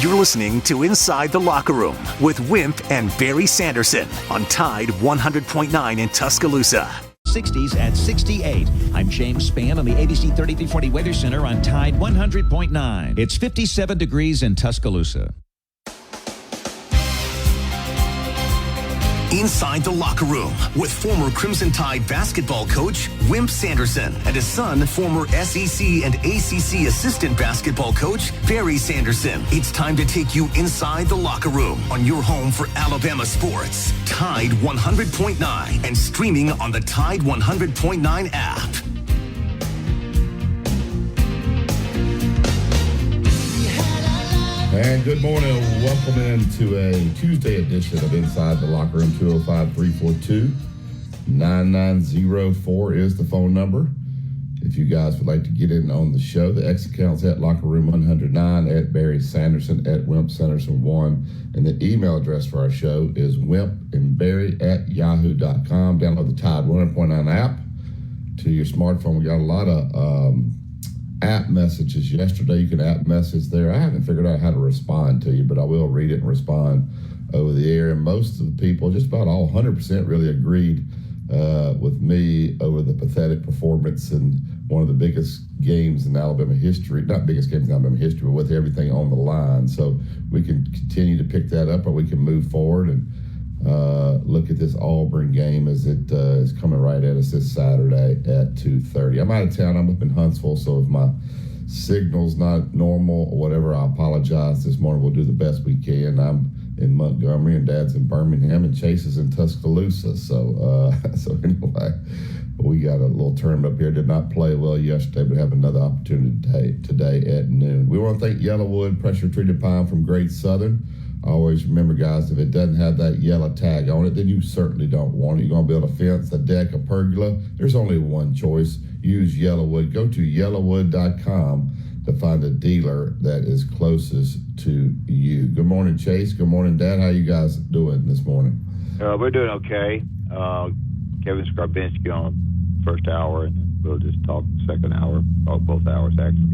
You're listening to Inside the Locker Room with Wimp and Barry Sanderson on Tide 100.9 in Tuscaloosa. 60s at 68. I'm James Spann on the ABC 3340 Weather Center on Tide 100.9. It's 57 degrees in Tuscaloosa. Inside the Locker Room with former Crimson Tide basketball coach Wimp Sanderson and his son, former SEC and ACC assistant basketball coach Barry Sanderson. It's time to take you inside the locker room on your home for Alabama sports. Tide 100.9 and streaming on the Tide 100.9 app. And good morning. Welcome into a Tuesday edition of Inside the Locker Room. 205-342-9904 is the phone number. If you guys would like to get in on the show, the X account's at Locker Room 109, at Barry Sanderson, at Wimp Sanderson1. And the email address for our show is wimpandbarry@yahoo.com. Download the Tide 100.9 app to your smartphone. We got a lot of app messages yesterday. You can app message there. I haven't figured out how to respond to you, but I will read it and respond over the air. And most of the people, just about all 100%, really agreed with me over the pathetic performance in one of the biggest games in Alabama history. Not biggest games in Alabama history, but with everything on the line. So we can continue to pick that up, or we can move forward and look at this Auburn game as it is coming right at us this Saturday at 2:30. I'm out of town. I'm up in Huntsville, so if my signal's not normal or whatever, I apologize. This morning we'll do the best we can. I'm in Montgomery, and Dad's in Birmingham, and Chase is in Tuscaloosa. So anyway, we got a little tournament up here. Did not play well yesterday, but have another opportunity today at noon. We want to thank Yellowwood pressure-treated pine from Great Southern. Always remember, guys, if it doesn't have that yellow tag on it, then you certainly don't want it. You're going to build a fence, a deck, a pergola. There's only one choice. Use Yellowwood. Go to yellowwood.com to find a dealer that is closest to you. Good morning, Chase. Good morning, Dad. How you guys doing this morning? We're doing okay. Kevin Skarbinski on the first hour, and we'll just talk the second hour, talk both hours, actually.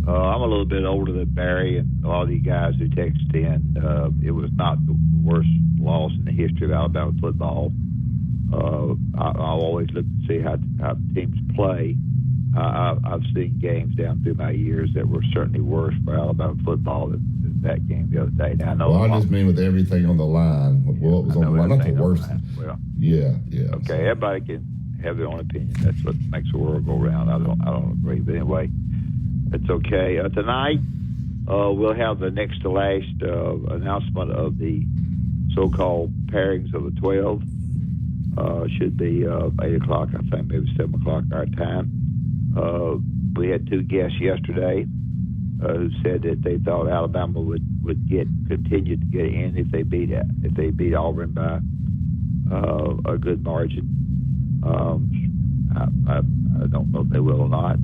I'm a little bit older than Barry and a lot of you guys who texted in. It was not the worst loss in the history of Alabama football. I'll always look to see how teams play. I've seen games down through my years that were certainly worse for Alabama football than that game the other day. Now, I just mean with everything on the line. What was on the line? Not the worst. Well, yeah. Okay, everybody can have their own opinion. That's what makes the world go round. I don't agree, but anyway. It's okay. Tonight, we'll have the next to last announcement of the so-called pairings of the 12. Should be 8 o'clock, I think, maybe 7 o'clock our time. We had two guests yesterday who said that they thought Alabama would continue to get in if they beat Auburn by a good margin. I don't know if they will or not.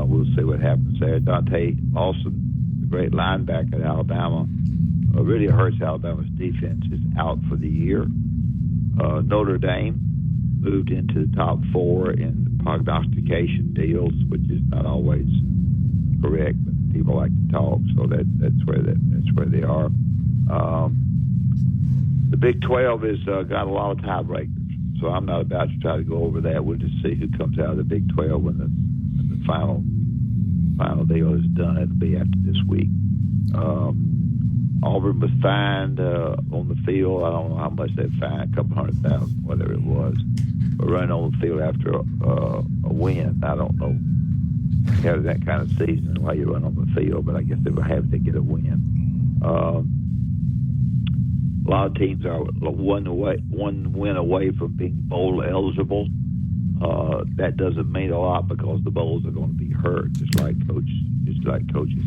We'll see what happens there. Dante Lawson, the great linebacker at Alabama, really hurts Alabama's defense, is out for the year. Notre Dame moved into the top 4 in the prognostication deals, which is not always correct, but people like to talk, so that's where they are. The Big 12 has got a lot of tiebreakers, so I'm not about to try to go over that. We'll just see who comes out of the Big 12 when the final deal is done. It'll be after this week. Auburn was fined on the field. I don't know how much they fined, a couple $100,000, whatever it was, for running on the field after a win. I don't know how that kind of season why you run on the field, but I guess they were happy to get a win. A lot of teams are one win away from being bowl eligible. That doesn't mean a lot because the bowls are going to be hurt, just like Coach has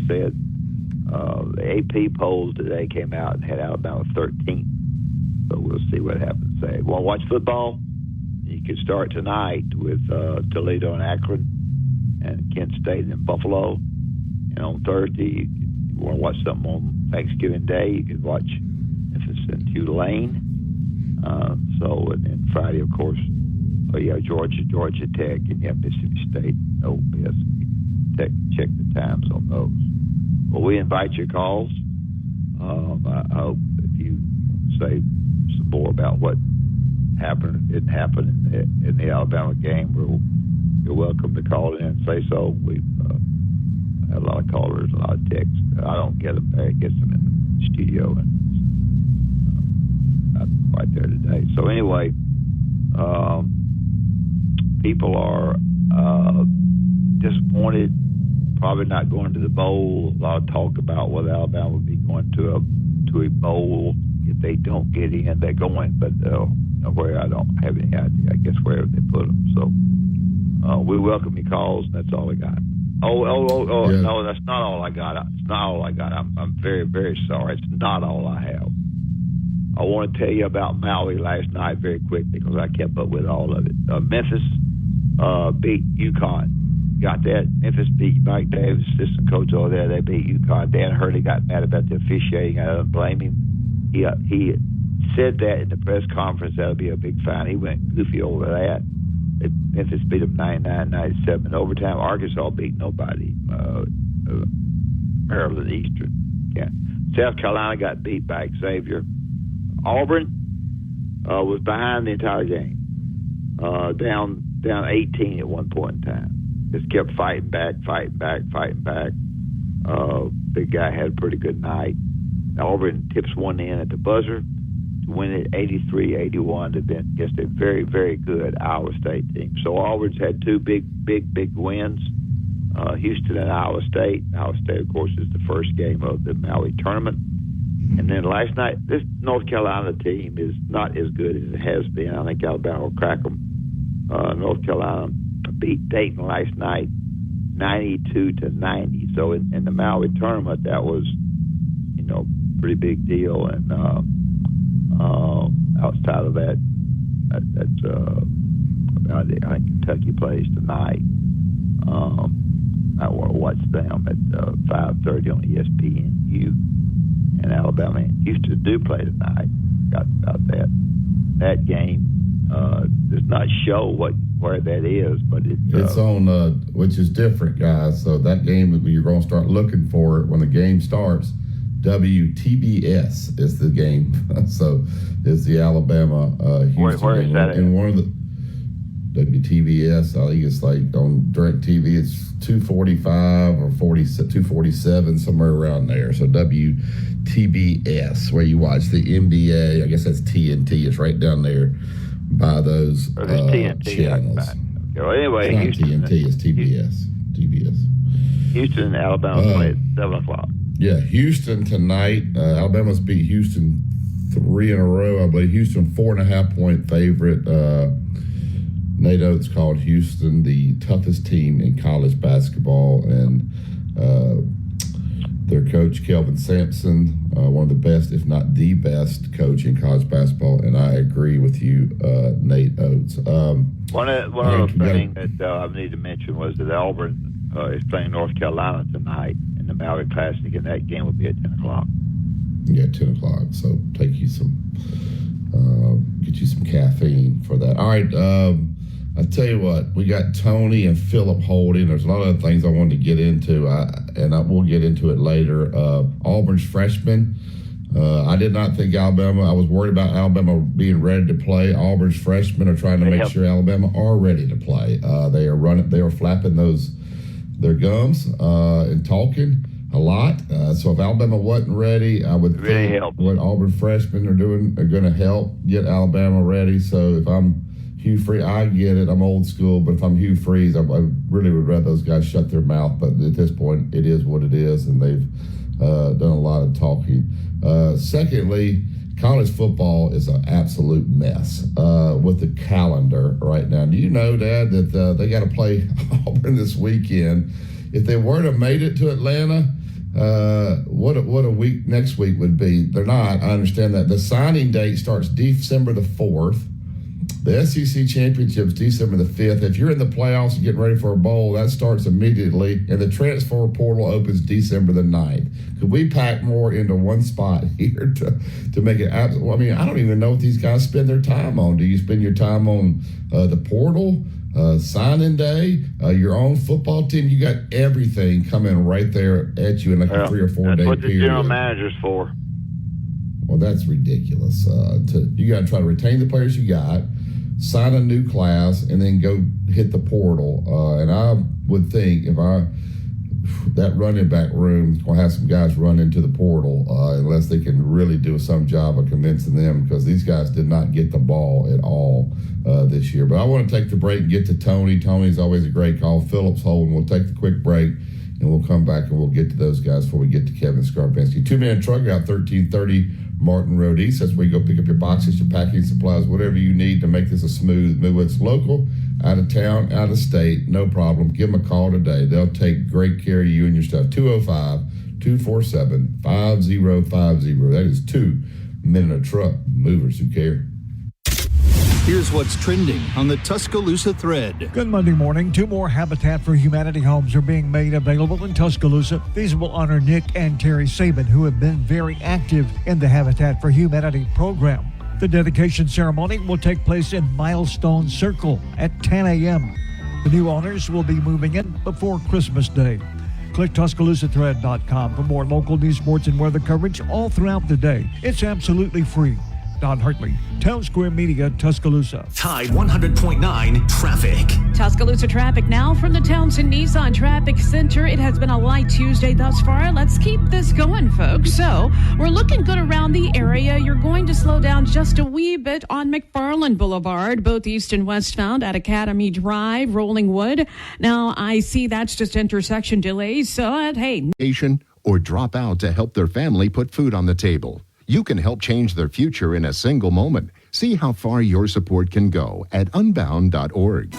said. The AP polls today came out and had Alabama 13th, so we'll see what happens there. Want to watch football? You can start tonight with Toledo and Akron, and Kent State and Buffalo. And on Thursday, you want to watch something on Thanksgiving Day, you can watch Memphis and Tulane. And then Friday, of course, Georgia Tech, and you have Mississippi State, Ole Miss. Check the times on those. Well, we invite your calls. I hope if you say some more about what didn't happen in the Alabama game, you're welcome to call in and say so. We've had a lot of callers, a lot of texts. I don't get them there. It gets them in the studio, and not quite there today. So anyway, people are disappointed, probably not going to the bowl. A lot of talk about whether Alabama would be going to a bowl if they don't get in. They're going, but where, I don't have any idea. I guess wherever they put them. So we welcome your calls, and that's all we got. Yeah. No, that's not all I got. It's not all I got. I'm very, very sorry. It's not all I have. I want to tell you about Maui last night very quickly because I kept up with all of it. Memphis beat UConn. Got that? Memphis beat Mike Davis, assistant coach over there. They beat UConn. Dan Hurley got mad about the officiating. I don't blame him. He said that in the press conference. That'll be a big fine. He went goofy over that. Memphis beat them 99-97 in overtime. Arkansas beat nobody. Maryland Eastern. Yeah. South Carolina got beat by Xavier. Auburn was behind the entire game, down 18 at one point in time. Just kept fighting back. Big guy had a pretty good night. Auburn tips one in at the buzzer to win it 83-81 against a very, very good Iowa State team. So Auburn's had two big wins, Houston and Iowa State. Iowa State, of course, is the first game of the Maui tournament. And then last night, this North Carolina team is not as good as it has been. I think Alabama will crack them. North Carolina beat Dayton last night 92-90. So in the Maui tournament, that was, pretty big deal. And outside of that, that's about it. I think Kentucky plays tonight. I want to watch them at 5:30 on ESPNU. And Alabama and Houston do play tonight. Got about that. That game does not show where that is, but it's on, which is different, guys. So that game, you're going to start looking for it when the game starts. WTBS is the game. So it's the Alabama Houston. Where is that? In one of the WTBS, I think it's like on DirecTV. It's 245 or 247, somewhere around there. So WTBS, where you watch the NBA. I guess that's TNT. It's right down there by those channels. Well, anyway, it's not TNT. It's TBS. TBS. Houston and Alabama play at 7:00. Yeah, Houston tonight. Alabama's beat Houston 3 in a row. I believe Houston 4.5-point favorite. Nate Oates called Houston the toughest team in college basketball, and their coach Kelvin Sampson, one of the best, if not the best, coach in college basketball. And I agree with you, Nate Oates. One other thing that I need to mention was that Auburn is playing North Carolina tonight in the Maui Classic, and that game will be at 10 o'clock. Yeah, 10 o'clock. So take you get you some caffeine for that. All right. I tell you what, we got Tony and Philip holding. There's a lot of other things I wanted to get into, we'll get into it later. Auburn's freshman. I did not think Alabama. I was worried about Alabama being ready to play. Auburn's freshmen are trying to make sure Alabama are ready to play. They are flapping their gums and talking a lot. So if Alabama wasn't ready, I would think what Auburn freshmen are doing are going to help get Alabama ready. So if I'm Hugh Freeze, I get it. I'm old school, but if I'm Hugh Freeze, I really would rather those guys shut their mouth. But at this point, it is what it is, and they've done a lot of talking. Secondly, college football is an absolute mess with the calendar right now. Do you know, Dad, that they got to play Auburn this weekend? If they were to made it to Atlanta, what a week next week would be. They're not. I understand that. The signing date starts December the 4th. The SEC Championship's December the 5th. If you're in the playoffs and getting ready for a bowl, that starts immediately. And the transfer portal opens December the 9th. Could we pack more into one spot here to make it absolute? I mean, I don't even know what these guys spend their time on. Do you spend your time on the portal, signing day, your own football team? You got everything coming right there at you in like a 3 or 4 day period. That's what the general manager's for. Well, that's ridiculous. You got to try to retain the players you got, sign a new class, and then go hit the portal. And I would think that running back room is going to have some guys run into the portal unless they can really do some job of convincing them, because these guys did not get the ball at all this year. But I want to take the break and get to Tony. Tony's always a great call. Phillips holding. We'll take the quick break, and we'll come back and we'll get to those guys before we get to Kevin Scarpinski. 2-Man Truck out 1330 Martin Road East. That's where you go pick up your boxes, your packing supplies, whatever you need to make this a smooth move. It's local, out of town, out of state, no problem. Give them a call today. They'll take great care of you and your stuff. 205-247-5050. That is 2 Men in a Truck, movers who care. Here's what's trending on the Tuscaloosa thread. Good Monday morning. 2 more Habitat for Humanity homes are being made available in Tuscaloosa. These will honor Nick and Terry Sabin, who have been very active in the Habitat for Humanity program. The dedication ceremony will take place in Milestone Circle at 10 a.m. The new owners will be moving in before Christmas Day. Click TuscaloosaThread.com for more local news, sports, and weather coverage all throughout the day. It's absolutely free. Don Hartley, Town Square Media, Tuscaloosa. Tide 100.9 traffic. Tuscaloosa traffic now from the Townsend Nissan Traffic Center. It has been a light Tuesday thus far. Let's keep this going, folks. So we're looking good around the area. You're going to slow down just a wee bit on McFarland Boulevard, both east and westbound at Academy Drive, Rolling Wood. Now, I see that's just intersection delays. So, hey. Or drop out to help their family put food on the table. You can help change their future in a single moment. See how far your support can go at unbound.org.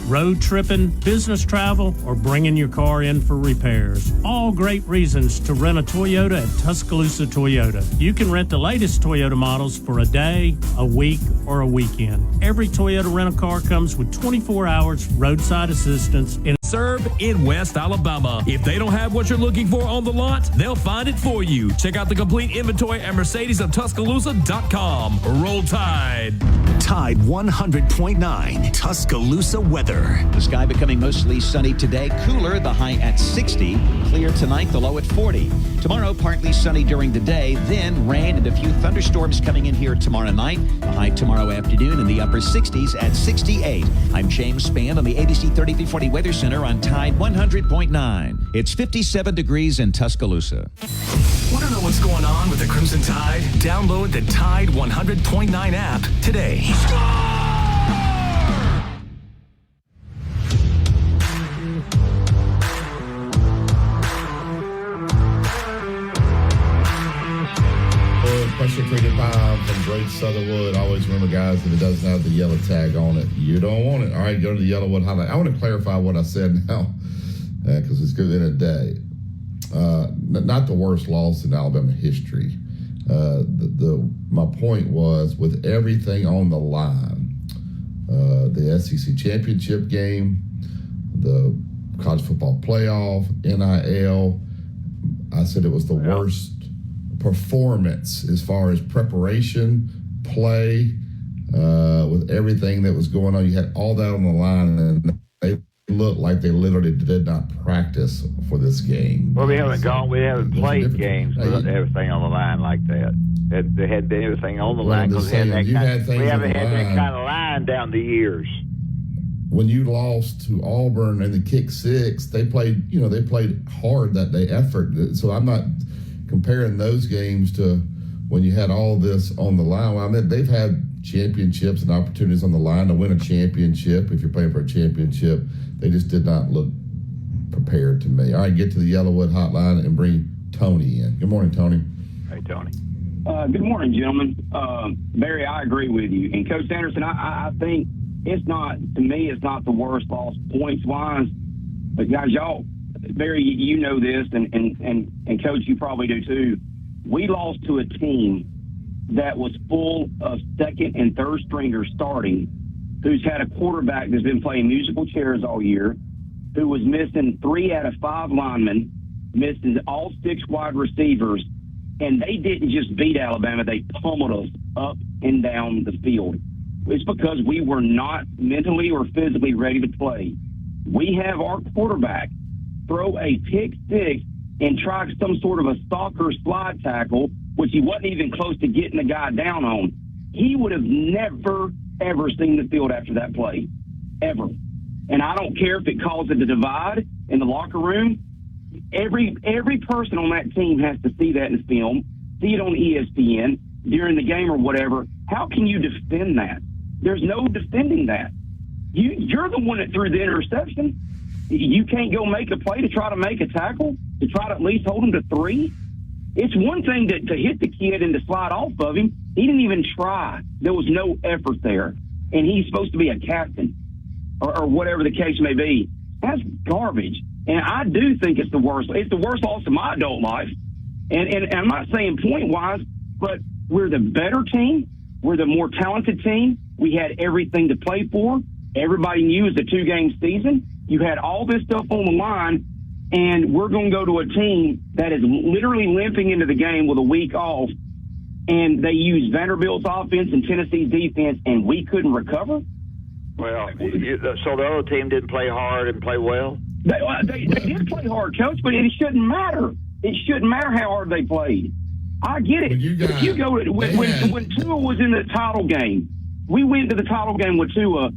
Road tripping, business travel, or bringing your car in for repairs. All great reasons to rent a Toyota at Tuscaloosa Toyota. You can rent the latest Toyota models for a day, a week, or a weekend. Every Toyota rental-car comes with 24 hours roadside assistance and serve in West Alabama. If they don't have what you're looking for on the lot, they'll find it for you. Check out the complete inventory at MercedesofTuscaloosa.com. Roll Tide. Tide 100.9 Tuscaloosa weather. The sky becoming mostly sunny today, cooler, the high at 60. Clear tonight, the low at 40. Tomorrow, partly sunny during the day, then rain and a few thunderstorms coming in here tomorrow night. The high tomorrow afternoon in the upper 60s at 68. I'm James Spann on the ABC 3340 Weather Center on Tide 100.9. It's 57 degrees in Tuscaloosa. Want to know what's going on with the Crimson Tide? Download the Tide 100.9 app today. Pressure treated pine from Great Southern Wood. Always remember, guys, if it doesn't have the yellow tag on it, you don't want it. All right, go to the Yellowwood Highlight. I want to clarify what I said now, because it's good in a day. Not the worst loss in Alabama history. My point was, with everything on the line, the SEC championship game, the college football playoff, NIL, I said it was the worst performance as far as preparation, play, with everything that was going on. You had all that on the line, and they looked like they literally did not practice for this game. Well, we haven't played games with everything on the line like that. They had everything on the line because we haven't had that kind of line down the years. When you lost to Auburn in the kick six, they played hard that day, effort. So I'm not comparing those games to when you had all this on the line. Well, I mean, they've had championships and opportunities on the line to win a championship. If you're playing for a championship, they just did not look prepared to me. All right, get to the Yellowwood Hotline and bring Tony in. Good morning, Tony. Hey, Tony. Good morning, gentlemen. Barry, I agree with you. And Coach Anderson, I think it's not the worst loss points-wise. But, guys, y'all, Barry, you know this, and Coach, you probably do too. We lost to a team that was full of second and third stringers starting, who's had a quarterback that's been playing musical chairs all year, who was missing 3 out of 5 linemen, missing all 6 wide receivers, and they didn't just beat Alabama, they pummeled us up and down the field. It's because we were not mentally or physically ready to play. We have our quarterback throw a pick six and try some sort of a stalker slide tackle, which he wasn't even close to getting the guy down on, he would have never, ever seen the field after that play, ever. And I don't care if it caused a divide in the locker room. Every person on that team has to see that in the film, see it on ESPN during the game or whatever. How can you defend that? There's no defending that. You're the one that threw the interception. You can't go make a play to try to make a tackle, to try to at least hold him to 3. It's one thing to hit the kid and to slide off of him. He didn't even try. There was no effort there. And he's supposed to be a captain or whatever the case may be. That's garbage. And I do think it's the worst. It's the worst loss of my adult life. And I'm not saying point-wise, but we're the better team. We're the more talented team. We had everything to play for. Everybody knew it was a 2-game season. You had all this stuff on the line, and we're going to go to a team that is literally limping into the game with a week off, and they use Vanderbilt's offense and Tennessee's defense, and we couldn't recover? Well, so the other team didn't play hard and play well? They did play hard, Coach, but it shouldn't matter. It shouldn't matter how hard they played. I get it. If you go to, when Tua was in the title game, we went to the title game with Tua.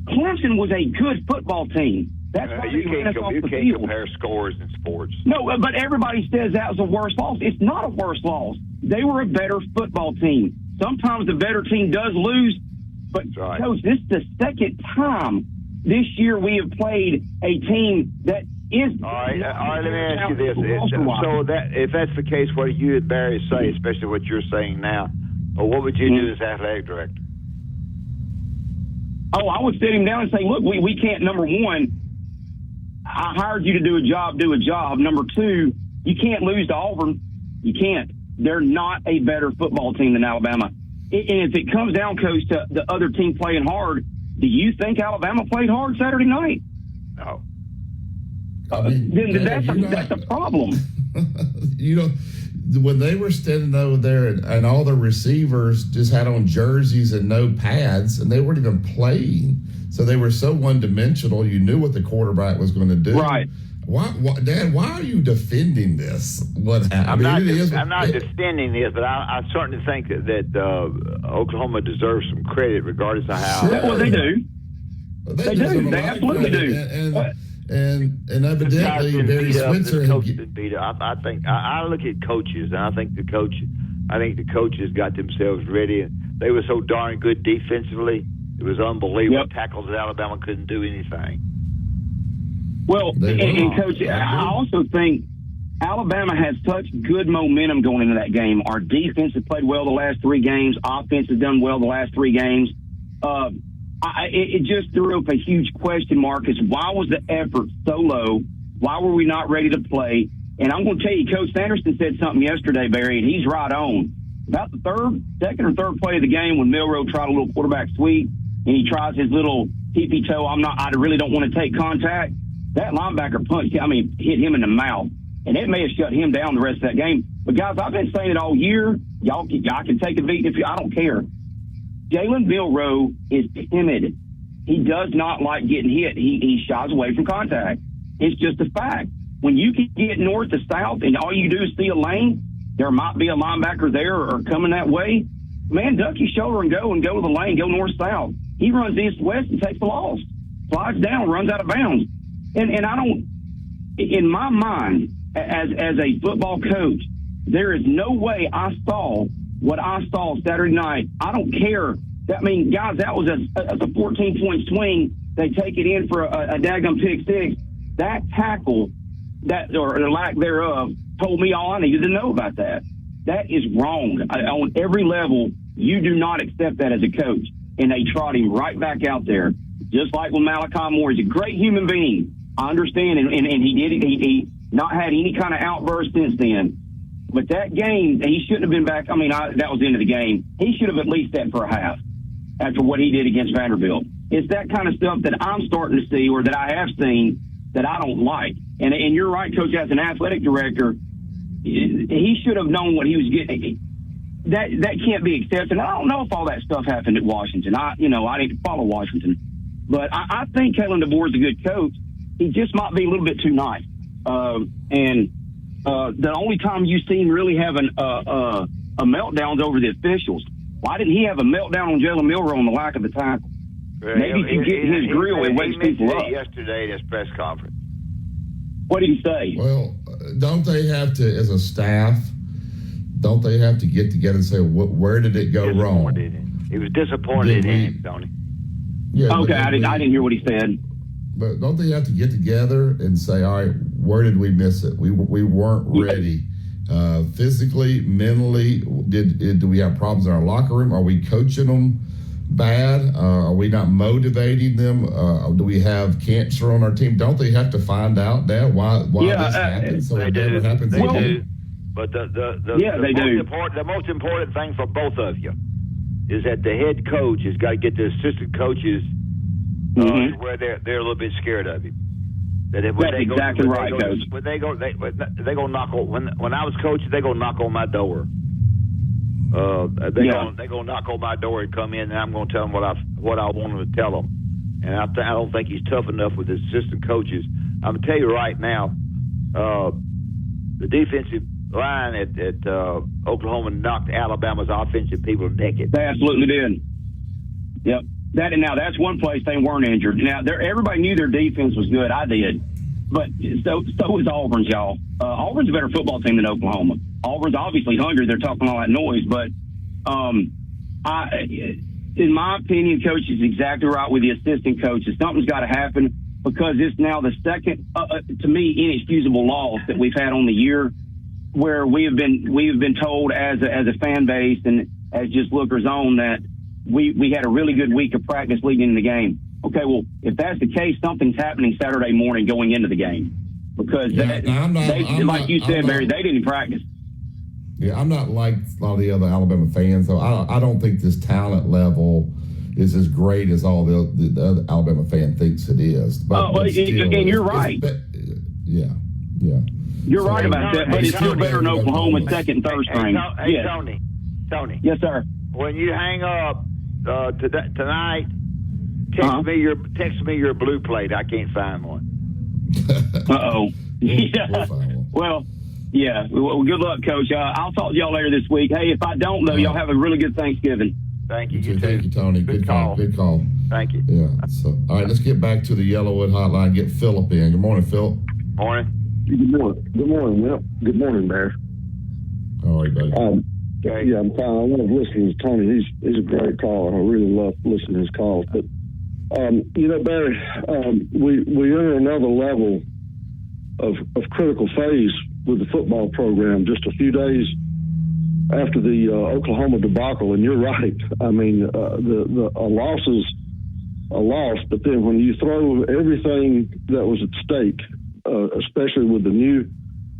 Clemson was a good football team. That's why you can't compare scores in sports. No, but everybody says that was a worse loss. It's not a worse loss. They were a better football team. Sometimes the better team does lose, but right. Coach, this is the second time this year we have played a team that is. All right. Let me ask you this: so that if that's the case, what do you and Barry say, especially what you're saying now, or what would you do as athletic director? Oh, I would sit him down and say, look, we can't, number one, I hired you to do a job, do a job. Number two, you can't lose to Auburn. You can't. They're not a better football team than Alabama. And if it comes down, Coach, to the other team playing hard, do you think Alabama played hard Saturday night? No. Then that's a problem. When they were standing over there and all the receivers just had on jerseys and no pads, and they weren't even playing, so they were so one-dimensional, you knew what the quarterback was going to do. Right. Why, Dad, why are you defending this? What happened? I'm not defending this, but I certainly think that Oklahoma deserves some credit regardless of how. Sure. Well, they do. They do. They absolutely do. And evidently, Barry Switzer. I think I look at coaches, and I think the coaches got themselves ready. They were so darn good defensively; it was unbelievable. Yep. Tackles at Alabama couldn't do anything. Well, and Coach, I also think Alabama has such good momentum going into that game. Our defense has played well the last 3 games. Offense has done well the last 3 games. It just threw up a huge question mark as why was the effort so low? Why were we not ready to play? And I'm going to tell you, Coach Sanderson said something yesterday, Barry, and he's right on. About the second or third play of the game when Milroe tried a little quarterback sweep and he tries his little tippy toe, I really don't want to take contact. That linebacker hit him in the mouth, and it may have shut him down the rest of that game. But, guys, I've been saying it all year. Y'all can take a beat I don't care. Jalen Milroe is timid. He does not like getting hit. He shies away from contact. It's just a fact. When you can get north to south and all you do is see a lane, there might be a linebacker there or coming that way, man, duck your shoulder and go to the lane, go north-south. He runs east-west and takes the loss. Slides down, runs out of bounds. And I don't, in my mind, as a football coach, there is no way I saw what I saw Saturday night. I don't care. Guys, that was a 14-point swing. They take it in for a daggum pick 6. That tackle, or the lack thereof, told me all I needed to know about that. That is wrong. On every level, you do not accept that as a coach. And they trot him right back out there. Just like with Malachi Moore. He's a great human being. I understand, and he not had any kind of outburst since then. But that game, he shouldn't have been back. That was the end of the game. He should have at least sat for a half after what he did against Vanderbilt. It's that kind of stuff that I'm starting to see or that I have seen that I don't like. And you're right, Coach, as an athletic director, he should have known what he was getting. That can't be accepted. I don't know if all that stuff happened at Washington. I didn't follow Washington. But I think Kalen DeBoer is a good coach. He just might be a little bit too nice. And the only time you seen really having a meltdown's over the officials. Why didn't he have a meltdown on Jalen Milroe on the lack of the tackle? Maybe if you get his grill, it wakes people up. Yesterday at his press conference. What did he say? Well, don't they have to, as a staff, don't they have to get together and say, where did it go wrong? He was disappointed in him, Tony. Yeah, okay, I didn't hear what he said. But don't they have to get together and say, all right, where did we miss it? We weren't ready. Physically, mentally, do we have problems in our locker room? Are we coaching them bad? Are we not motivating them? Do we have cancer on our team? Don't they have to find out that why this happened so it never happens again? Do. But the most important thing for both of you is that the head coach has got to get the assistant coaches where they're a little bit scared of him. That if That's exactly right, Coach. When they go knock on when I was coaching, they go knock on my door. They gonna knock on my door and come in, and I'm gonna tell them what I want them to tell them. And I don't think he's tough enough with his assistant coaches. I'm gonna tell you right now, the defensive line at Oklahoma knocked Alabama's offensive people naked. They absolutely did. Yep. That's one place they weren't injured. Now, everybody knew their defense was good. I did. But so is Auburn's, y'all. Auburn's a better football team than Oklahoma. Auburn's obviously hungry. They're talking all that noise. But in my opinion, Coach is exactly right with the assistant coaches. Something's got to happen because it's now the second, to me, inexcusable loss that we've had on the year where we have been told as a fan base and as just lookers on that we had a really good week of practice leading into the game. Okay, well, if that's the case, something's happening Saturday morning going into the game. Because like you said, Barry, they didn't practice. Yeah, I'm not like a lot of the other Alabama fans, so I don't think this talent level is as great as all the other Alabama fan thinks it is. But and you're right. Yeah. You're right about that, but it's still better than Oklahoma's second and third string. Hey, Tony. Yes, sir. When you hang up tonight, text me your blue plate. I can't find one. Uh-oh. Yeah. Well, yeah. Well, good luck, Coach. I'll talk to y'all later this week. Hey, if I don't, though, y'all have a really good Thanksgiving. Thank you. Thank you, Tony. Good call. Good call. Thank you. Yeah. So, all right, let's get back to the Yellowwood hotline. Get Philip in. Good morning, Philip. Morning. Good morning. Well, good morning, Bear. All right, buddy. Yeah, I'm fine. I love listening to Tony. He's a great caller. I really love listening to his calls. But Barry, we enter another level of critical phase with the football program just a few days after the Oklahoma debacle. And you're right. I mean, a loss is a loss, but then when you throw everything that was at stake, especially with the new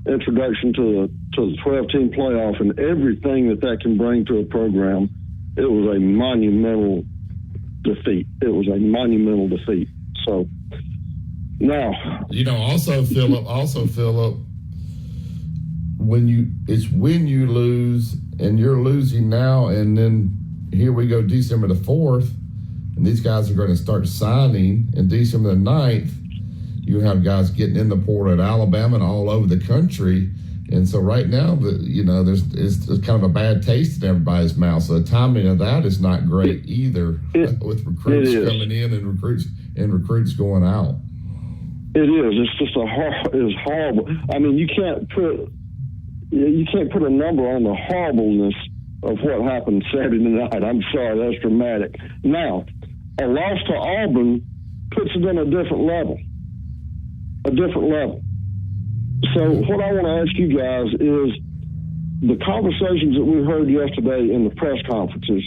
introduction to the 12-team playoff and everything that can bring to a program, it was a monumental defeat. So now, also Philip, when you lose and you're losing now, and then here we go December the 4th, and these guys are going to start signing, and December the 9th, you have guys getting in the portal at Alabama and all over the country. And so right now, it's kind of a bad taste in everybody's mouth. So the timing of that is not great either, with recruits coming in and recruits going out. It is. It's just it's horrible. I mean, you can't put a number on the horribleness of what happened Saturday night. I'm sorry, that's dramatic. Now, a loss to Auburn puts it in a different level. So what I want to ask you guys is the conversations that we heard yesterday in the press conferences.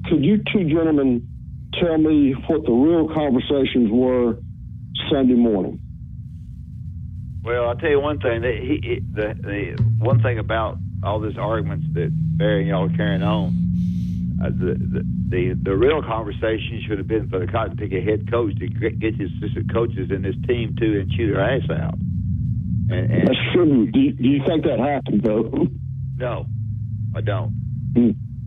Could you two gentlemen tell me what the real conversations were Sunday morning? Well, I'll tell you one thing. The one thing about all these arguments that Barry and y'all are carrying on, the real conversation should have been for the Cotton Picket head coach to get his assistant coaches in this team too and chew their ass out. And that's true. Do you think that happened though? No, I don't.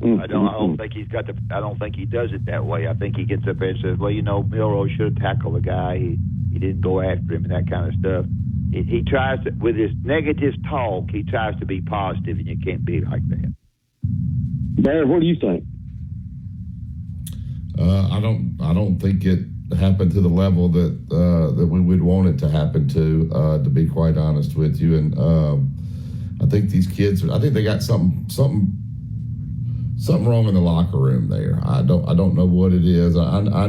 I don't think he's got I don't think he does it that way. I think he gets up there and says, "Well, Milroe should have tackled the guy. He didn't go after him," and that kind of stuff. he tries to, with his negative talk, he tries to be positive, and you can't be like that. Barry, what do you think? I don't think it happened to the level that we would want it to happen to be quite honest with you. And I think these kids, I think they got something wrong in the locker room there. I don't know what it is. I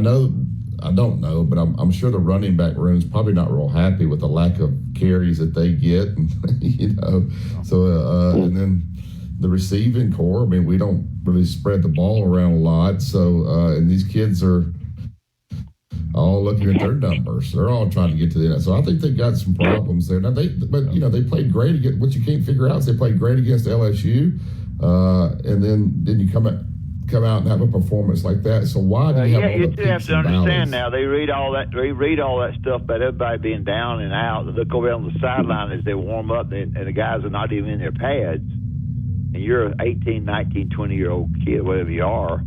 don't know, but I'm sure the running back room is probably not real happy with the lack of carries that they get, So and then the receiving core. I mean, we don't really spread the ball around a lot. So and these kids are all looking at their numbers. They're all trying to get to the end. So I think they've got some problems there. Now they played great against. What you can't figure out is they played great against LSU, and then you come out and have a performance like that. So why do you have all the do have peaks to and understand valleys? now. They read all that stuff about everybody being down and out. They look over on the sideline as they warm up, and the guys are not even in their pads. And you're an 18, 19, 20-year-old kid, whatever you are.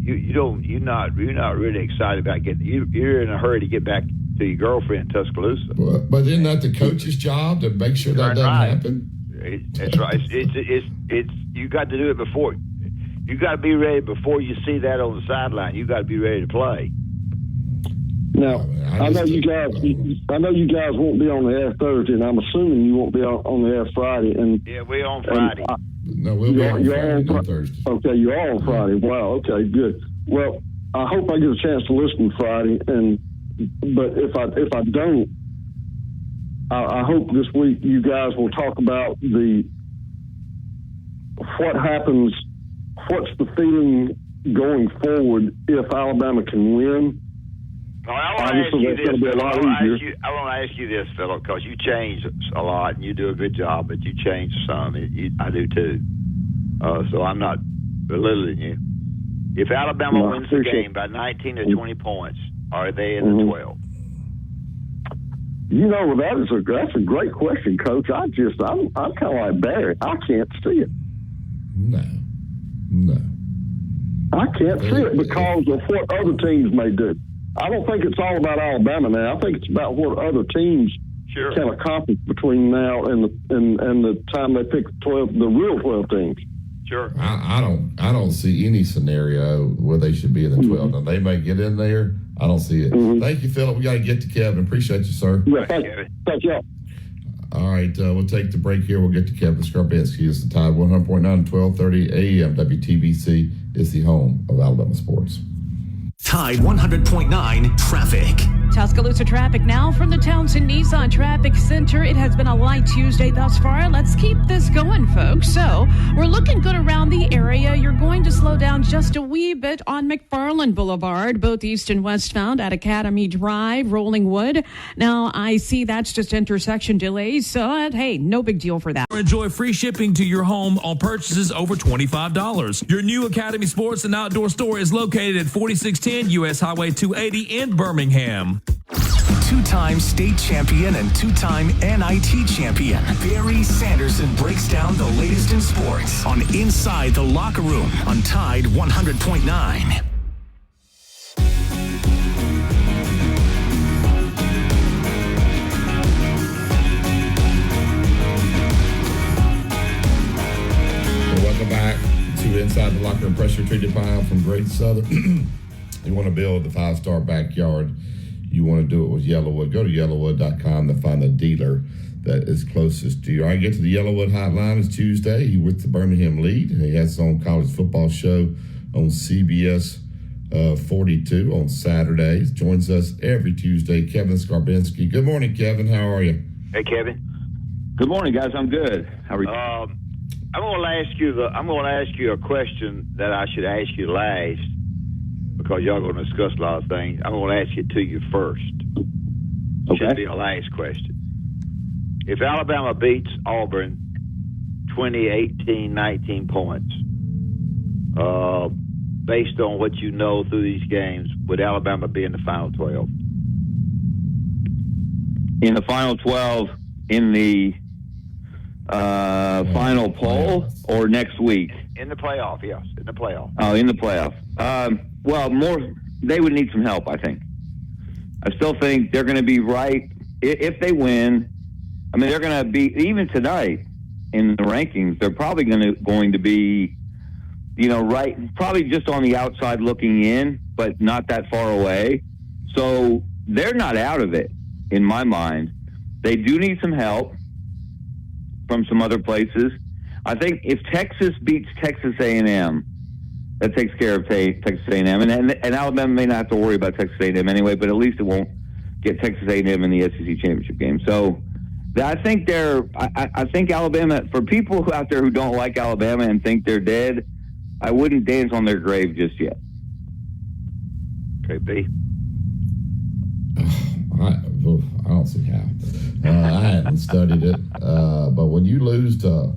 You're not really excited about getting. You're in a hurry to get back to your girlfriend in Tuscaloosa. But isn't that the coach's job to make sure that doesn't happen? That's right. It's you got to do it before. You got to be ready before you see that on the sideline. You got to be ready to play. Now, I know you guys won't be on the air Thursday, and I'm assuming you won't be on the air Friday. And yeah, we're on Friday. No, we'll be on Friday, not Thursday. Okay, you're on Friday. Wow. Okay, good. Well, I hope I get a chance to listen Friday, but if I don't, I hope this week you guys will talk about what happens. What's the feeling going forward if Alabama can win? I want to ask you this, Philip, because you change a lot and you do a good job, but you change some. I do too. So I'm not belittling you. If Alabama wins the game by 19 to 20 points, are they in the 12? That's a great question, Coach. I'm kind of like Barry. I can't see it. No. I can't see it because of what other teams may do. I don't think it's all about Alabama now. I think it's about what other teams can accomplish between now and the time they pick the real 12 teams. Sure. I don't see any scenario where they should be in the 12. Now, they may get in there. I don't see it. Thank you, Philip. We got to get to Kevin. Appreciate you, sir. Yeah, thank you. All right, we'll take the break here. We'll get to Kevin Skarbinsky. It's the Tide 100.9, 1230 AM. WTBC is the home of Alabama sports. Tide 100.9 traffic. Tuscaloosa traffic now from the Townsend Nissan Traffic Center. It has been a light Tuesday thus far. Let's keep this going, folks. So we're looking good around the area. You're going to slow down just a wee bit on McFarland Boulevard, both east and westbound at Academy Drive, Rollingwood. Now, I see that's just intersection delays. So, hey, no big deal for that. Enjoy free shipping to your home on purchases over $25. Your new Academy Sports and Outdoor store is located at 4610 U.S. Highway 280 in Birmingham. Two-time state champion and two-time NIT champion, Barry Sanderson breaks down the latest in sports on Inside the Locker Room on Tide 100.9. Welcome back to Inside the Locker Room. Pressure treated pile from Great Southern. You want to build the 5-star backyard. You want to do it with Yellowwood. Go to yellowwood.com to find the dealer that is closest to you. All right, get to the Yellowwood hotline. It's Tuesday. He with the Birmingham Lead. He has his own college football show on CBS 42 on Saturdays. Joins us every Tuesday, Kevin Skarbinsky. Good morning, Kevin. How are you? Hey, Kevin. Good morning, guys. I'm good. How are you? I'm going to ask you a question that I should ask you last, because y'all going to discuss a lot of things. I'm going to ask it to you first. Okay. Should be a last question. If Alabama beats Auburn 19 points, based on what you know through these games, would Alabama be in the Final 12? In the Final 12 in the final poll or next week? In the playoff, yes. In the playoff. Oh, in the playoff. They would need some help, I think. I still think they're going to be right. If they win, I mean, they're going to be, even tonight in the rankings, they're probably going to be, right, probably just on the outside looking in, but not that far away. So they're not out of it, in my mind. They do need some help from some other places. I think if Texas beats Texas A&M, that takes care of Texas A&M. And Alabama may not have to worry about Texas A&M anyway, but at least it won't get Texas A&M in the SEC championship game. So I think I think Alabama, for people out there who don't like Alabama and think they're dead, I wouldn't dance on their grave just yet. Okay, B. I don't see how. I haven't studied it. But when you lose to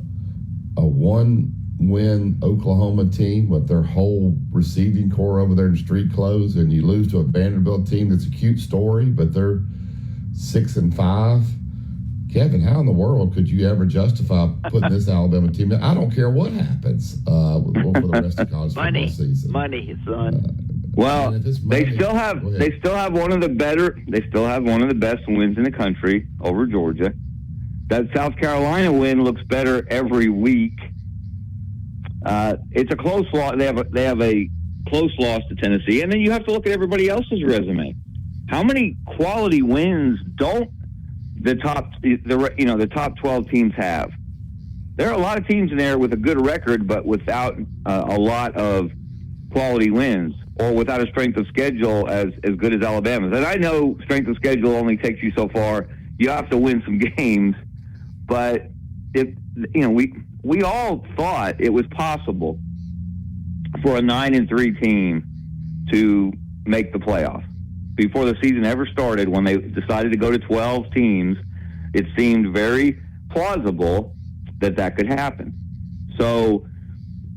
a one-win Oklahoma team with their whole receiving core over there in street clothes, and you lose to a Vanderbilt team that's a cute story, but they're 6-5. Kevin, how in the world could you ever justify putting this Alabama team in? I don't care what happens for the rest of college football season. Money, son. Well, they still have one of the best wins in the country over Georgia. That South Carolina win looks better every week. It's a close loss. They have a close loss to Tennessee, and then you have to look at everybody else's resume. How many quality wins don't the top 12 teams have? There are a lot of teams in there with a good record, but without a lot of quality wins, or without a strength of schedule as good as Alabama's. And I know strength of schedule only takes you so far. You have to win some games, but we all thought it was possible for a 9-3 team to make the playoff. Before the season ever started, when they decided to go to 12 teams, it seemed very plausible that could happen. So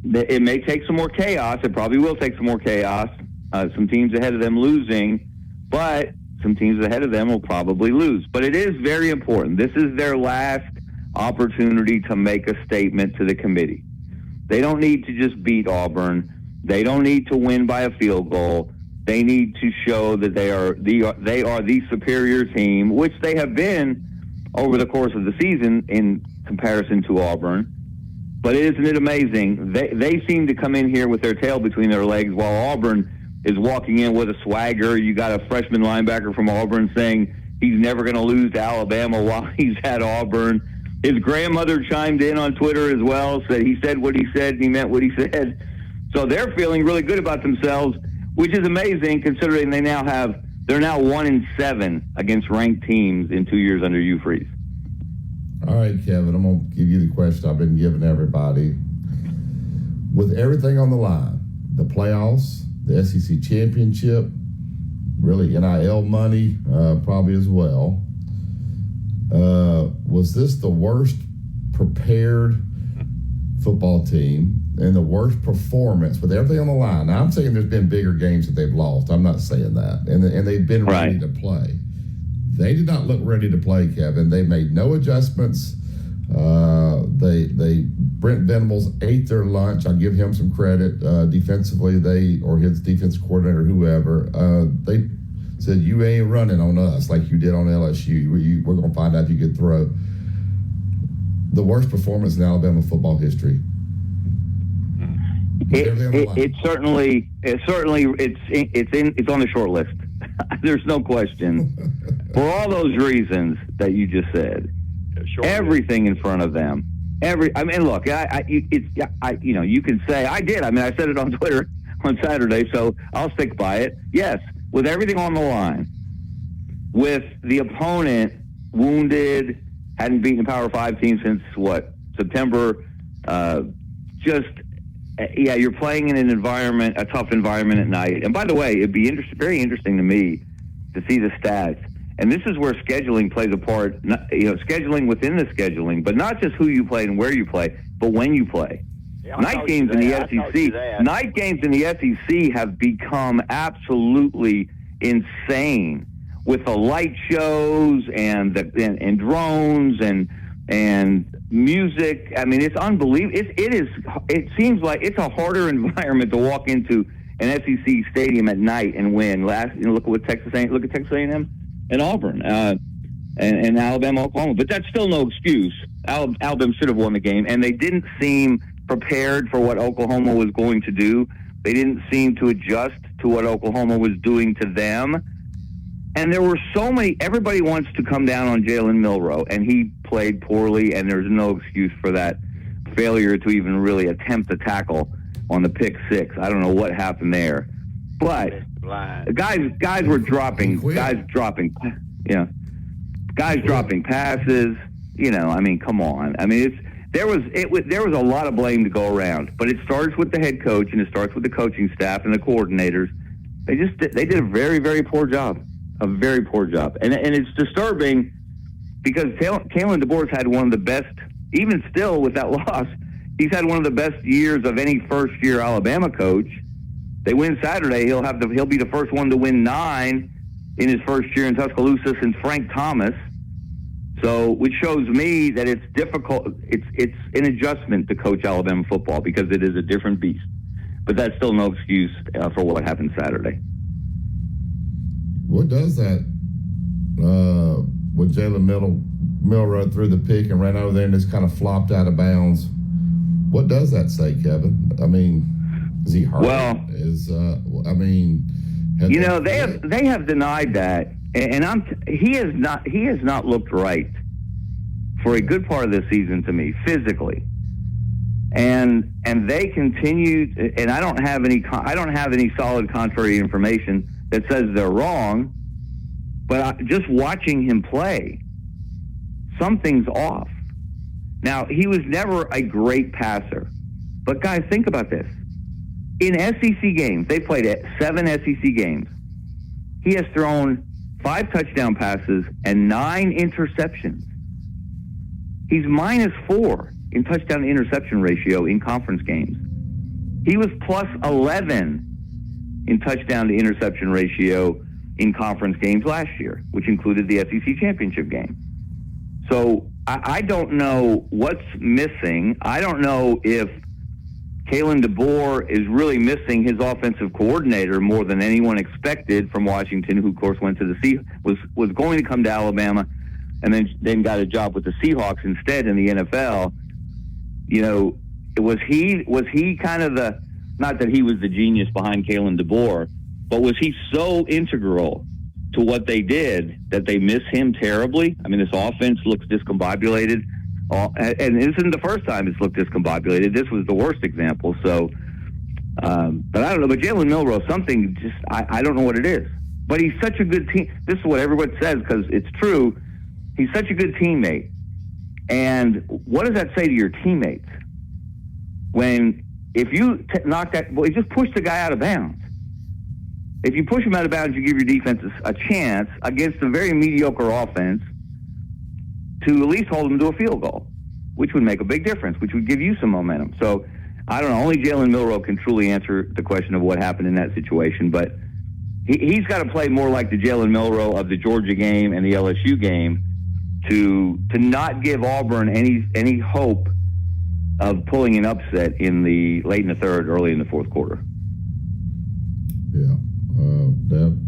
it may take some more chaos. It probably will take some more chaos. Some teams ahead of them losing, but some teams ahead of them will probably lose. But it is very important. This is their last opportunity to make a statement to the committee. They don't need to just beat Auburn. They don't need to win by a field goal. They need to show that they are the superior team, which they have been over the course of the season in comparison to Auburn. But isn't it amazing? They seem to come in here with their tail between their legs, while Auburn is walking in with a swagger. You got a freshman linebacker from Auburn saying he's never going to lose to Alabama while he's at Auburn. His grandmother chimed in on Twitter as well, said he said what he said and he meant what he said. So they're feeling really good about themselves, which is amazing considering they're now 1-7 against ranked teams in 2 years under Hugh Freeze. All right, Kevin, I'm going to give you the question I've been giving everybody. With everything on the line, the playoffs, the SEC championship, really NIL money probably as well, was this the worst prepared football team and the worst performance with everything on the line? Now, I'm saying there's been bigger games that they've lost. I'm not saying that. And they've been ready to play. They did not look ready to play, Kevin. They made no adjustments. Brent Venables ate their lunch. I'll give him some credit. Defensively, or his defense coordinator, whoever, they said, you ain't running on us like you did on LSU. We're going to find out if you could throw. The worst performance in Alabama football history. It's on the short list. There's no question. For all those reasons that you just said, everything in front of them. Look, you can say I did. I said it on Twitter on Saturday, so I'll stick by it. Yes, with everything on the line, with the opponent wounded, hadn't beaten a Power 5 team since September. You're playing in a tough environment at night. And by the way, it'd be very interesting to me to see the stats. And this is where scheduling plays a part, scheduling within the scheduling, but not just who you play and where you play, but when you play. Night games in the SEC have become absolutely insane with the light shows and drones and music. It's unbelievable. It seems like it's a harder environment to walk into an SEC stadium at night and win. Look at Texas A&M and Auburn. and Alabama, Oklahoma. But that's still no excuse. Alabama should have won the game, and they didn't seem prepared for what Oklahoma was going to do. They didn't seem to adjust to what Oklahoma was doing to them. And there were so many, everybody wants to come down on Jalen Milroe, and he played poorly, and there's no excuse for that failure to even really attempt the tackle on the pick six. I don't know what happened there. But guys were dropping passes. You know, I mean, come on. I mean, there was a lot of blame to go around, but it starts with the head coach and it starts with the coaching staff and the coordinators. They did a very, very poor job, and it's disturbing because Kalen DeBoer's had one of the best, even still with that loss, he's had one of the best years of any first-year Alabama coach. They win Saturday, he'll be the first one to win 9 in his first year in Tuscaloosa since Frank Thomas. So, which shows me that it's difficult. It's an adjustment to coach Alabama football because it is a different beast. But that's still no excuse for what happened Saturday. What does that with Jalen Milroe threw the pick and ran over there and just kind of flopped out of bounds? What does that say, Kevin? I mean, is he hurt? Well, they have denied that. And he has not looked right for a good part of this season to me physically, and they continue. And I don't have any solid contrary information that says they're wrong. But just watching him play, something's off. Now he was never a great passer, but guys, think about this: in SEC games, they played at 7 SEC games. He has thrown 5 touchdown passes and 9 interceptions. He's -4 in touchdown to interception ratio in conference games. He was +11 in touchdown to interception ratio in conference games last year, which included the SEC championship game. So I don't know what's missing. I don't know if Kalen DeBoer is really missing his offensive coordinator more than anyone expected from Washington, who of course went to the was going to come to Alabama, and then got a job with the Seahawks instead in the NFL. You know, was he kind of the, not that he was the genius behind Kalen DeBoer, but was he so integral to what they did that they miss him terribly? I mean, this offense looks discombobulated. And this isn't the first time it's looked discombobulated. This was the worst example. So, but I don't know. But Jalen Milroe, something just, I don't know what it is. But he's such a good team. This is what everyone says because it's true. He's such a good teammate. And what does that say to your teammates? If you knock that, well, you just push the guy out of bounds. If you push him out of bounds, you give your defense a chance against a very mediocre offense to at least hold them to a field goal, which would make a big difference, which would give you some momentum. So, I don't know. Only Jalen Milroe can truly answer the question of what happened in that situation. But he's got to play more like the Jalen Milroe of the Georgia game and the LSU game to not give Auburn any hope of pulling an upset in the late in the third, early in the fourth quarter. Yeah. Deb?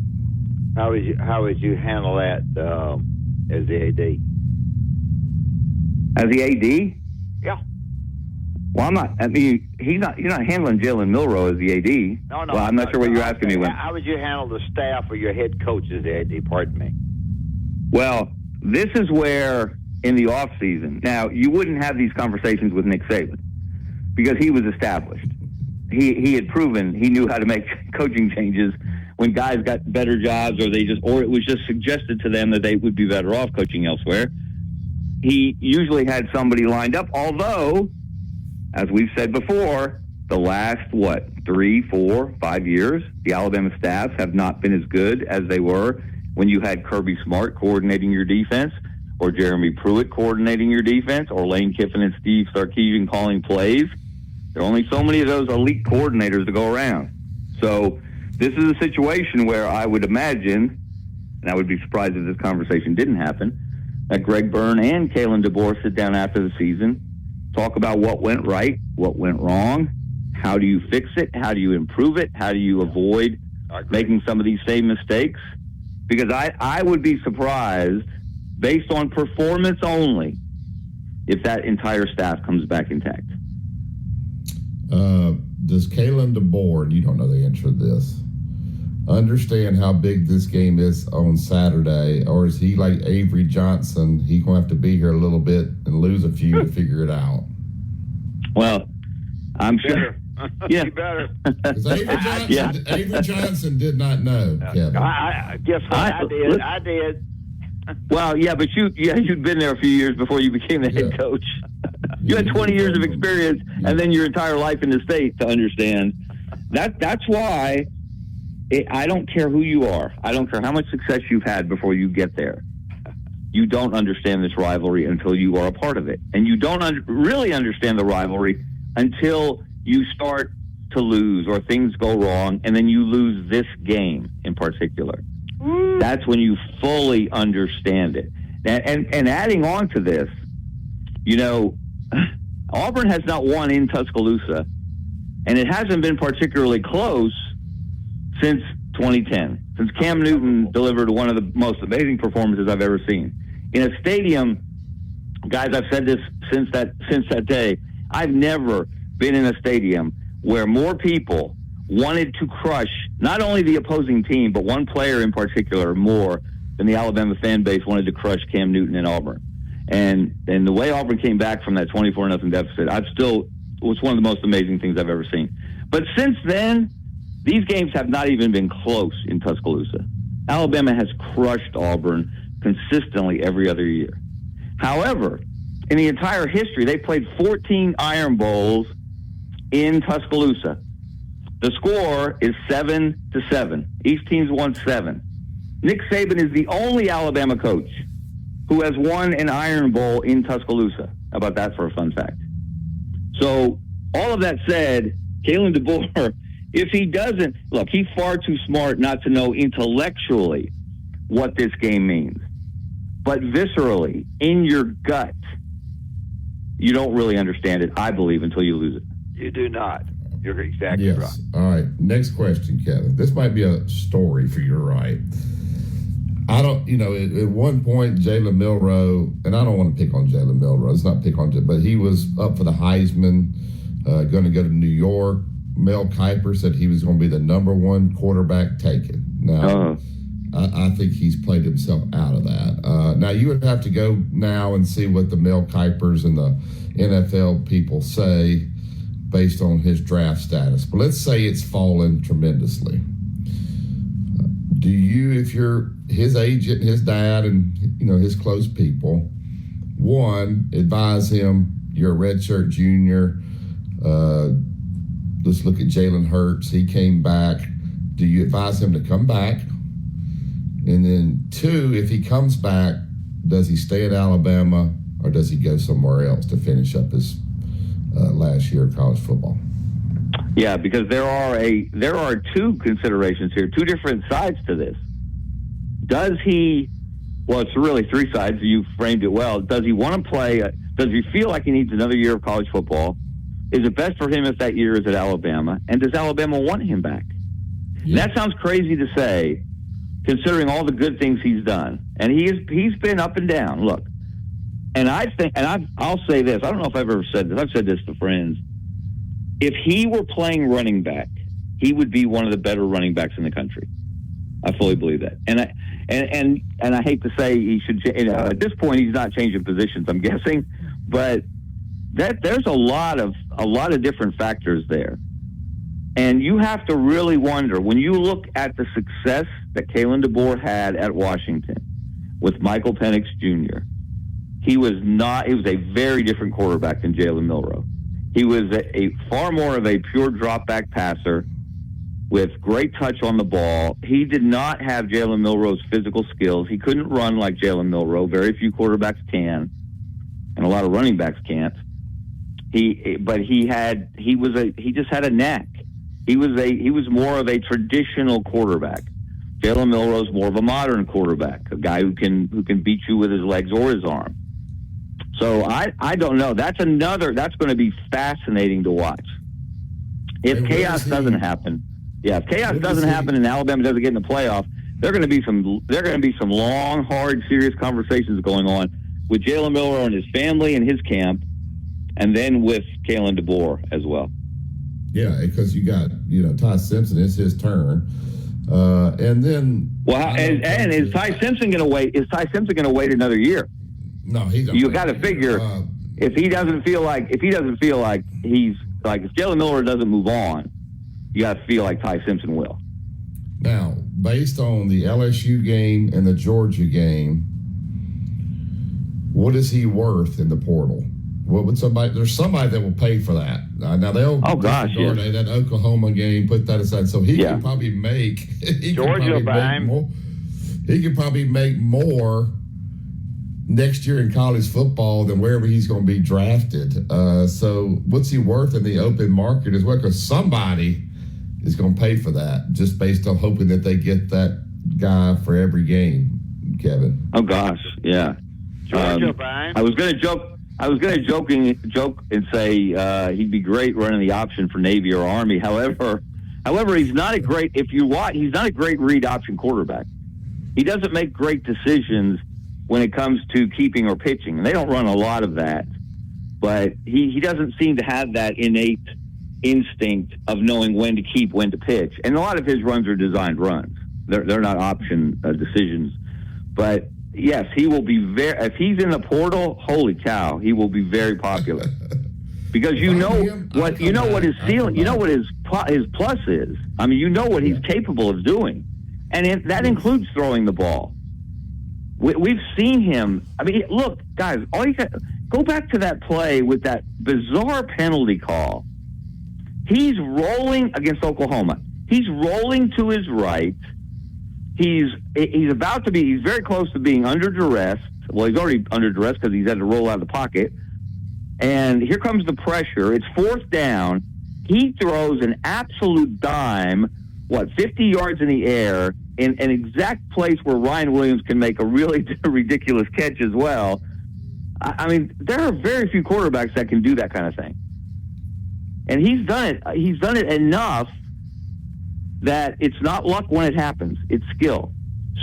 How would you handle that as the AD? As the AD? Yeah. Well, you're not handling Jalen Milroe as the AD. No. Well, I'm not sure what you're asking me. How would you handle the staff or your head coach as the AD? Pardon me. Well, this is where in the off season, now you wouldn't have these conversations with Nick Saban because he was established. He had proven he knew how to make coaching changes when guys got better jobs, or it was just suggested to them that they would be better off coaching elsewhere. He usually had somebody lined up, although, as we've said before, the last, 3, 4, 5 years, the Alabama staffs have not been as good as they were when you had Kirby Smart coordinating your defense, or Jeremy Pruitt coordinating your defense, or Lane Kiffin and Steve Sarkisian calling plays. There are only so many of those elite coordinators to go around. So this is a situation where I would imagine, and I would be surprised if this conversation didn't happen, that Greg Byrne and Kalen DeBoer sit down after the season, talk about what went right, what went wrong, how do you fix it, how do you improve it, how do you avoid making some of these same mistakes. Because I would be surprised based on performance only, if that entire staff comes back intact. Does Kalen DeBoer, and you don't know the answer to this, understand how big this game is on Saturday, or is he like Avery Johnson? He's going to have to be here a little bit and lose a few to figure it out. Well, I'm sure. Yeah. You better. Avery Johnson did not know, Kevin. I guess I did. Well, yeah, but you'd been there a few years before you became the head coach. You had 20 years of experience and then your entire life in the state to understand. That's why I don't care who you are. I don't care how much success you've had before you get there. You don't understand this rivalry until you are a part of it. And you don't really understand the rivalry until you start to lose or things go wrong, and then you lose this game in particular. That's when you fully understand it. And adding on to this, Auburn has not won in Tuscaloosa, and it hasn't been particularly close since 2010, since Cam Newton delivered one of the most amazing performances I've ever seen. In a stadium, guys, I've said this since that day, I've never been in a stadium where more people wanted to crush not only the opposing team, but one player in particular more than the Alabama fan base wanted to crush Cam Newton in Auburn. And the way Auburn came back from that 24-0 deficit, it was one of the most amazing things I've ever seen. But since then, these games have not even been close in Tuscaloosa. Alabama has crushed Auburn consistently every other year. However, in the entire history, they played 14 Iron Bowls in Tuscaloosa. The score is 7-7. Each team's won 7. Nick Saban is the only Alabama coach who has won an Iron Bowl in Tuscaloosa. How about that for a fun fact? So, all of that said, Kalen DeBoer, if he doesn't, look, he's far too smart not to know intellectually what this game means. But viscerally, in your gut, you don't really understand it, I believe, until you lose it. You do not. You're exactly right. All right. Next question, Kevin. This might be a story for you, right? I don't, at one point, Jalen Milroe, and I don't want to pick on Jalen Milroe. It's not pick on Jalen, but he was up for the Heisman, going to go to New York. Mel Kiper said he was going to be the number one quarterback taken. Now, I think he's played himself out of that. Now, you would have to go now and see what the Mel Kipers and the NFL people say based on his draft status. But let's say it's fallen tremendously. Do you, if you're his agent, his dad, and his close people, one, advise him, you're a redshirt junior. Let's look at Jalen Hurts. He came back. Do you advise him to come back? And then two, if he comes back, does he stay at Alabama or does he go somewhere else to finish up his last year of college football? Yeah, because there are two considerations here, two different sides to this. Does he, well, it's really three sides. You framed it well. Does he want to play? Does he feel like he needs another year of college football? Is it best for him if that year is at Alabama? And does Alabama want him back? Yeah. That sounds crazy to say, considering all the good things he's done. And he's been up and down. Look, and I think, and I'll say this. I don't know if I've ever said this. I've said this to friends. If he were playing running back, he would be one of the better running backs in the country. I fully believe that. And I hate to say he should. At this point, he's not changing positions, I'm guessing, but there's a lot of different factors there. And you have to really wonder, when you look at the success that Kalen DeBoer had at Washington with Michael Penix Jr., he was a very different quarterback than Jalen Milroe. He was a far more of a pure drop-back passer with great touch on the ball. He did not have Jalen Milroe's physical skills. He couldn't run like Jalen Milroe. Very few quarterbacks can, and a lot of running backs can't. He just had a knack. He was more of a traditional quarterback. Jalen Milroe's more of a modern quarterback, a guy who can beat you with his legs or his arm. So I don't know. That's going to be fascinating to watch. If chaos doesn't happen, and Alabama doesn't get in the playoff, there are going to be some long, hard, serious conversations going on with Jalen Milroe and his family and his camp, and then with Kalen DeBoer as well. Yeah, because you got Ty Simpson. It's his turn, and then is Ty Simpson going to wait? Is Ty Simpson going to wait another year? No, he's. You got to figure if he doesn't feel like he's like if Jalen Milroe doesn't move on, you got to feel like Ty Simpson will. Now, based on the LSU game and the Georgia game, what is he worth in the portal? What would there's somebody that will pay for that. Now they'll that Oklahoma game, put that aside. So he can probably make he could probably make more next year in college football than wherever he's going to be drafted. So what's he worth in the open market as well? Because somebody is going to pay for that just based on hoping that they get that guy for every game, Kevin. Oh gosh, yeah. Georgia, Brian. I was going to joke and say he'd be great running the option for Navy or Army. However, he's not a great he's not a great read option quarterback. He doesn't make great decisions when it comes to keeping or pitching. And they don't run a lot of that. But he doesn't seem to have that innate instinct of knowing when to keep, when to pitch. And a lot of his runs are designed runs. They're not option decisions. But yes, he will be if he's in the portal, holy cow, he will be very popular. Because what his ceiling, what his plus is. I mean, what he's capable of doing. And that includes throwing the ball. We've seen him. I mean, look, guys, all you got, go back to that play with that bizarre penalty call. He's rolling against Oklahoma. He's rolling to his right. He's very close to being under duress. Well, he's already under duress because he's had to roll out of the pocket. And here comes the pressure. It's fourth down. He throws an absolute dime, 50 yards in the air, in an exact place where Ryan Williams can make a really ridiculous catch as well. I mean, there are very few quarterbacks that can do that kind of thing. And he's done it. He's done it enough that it's not luck when it happens. It's skill.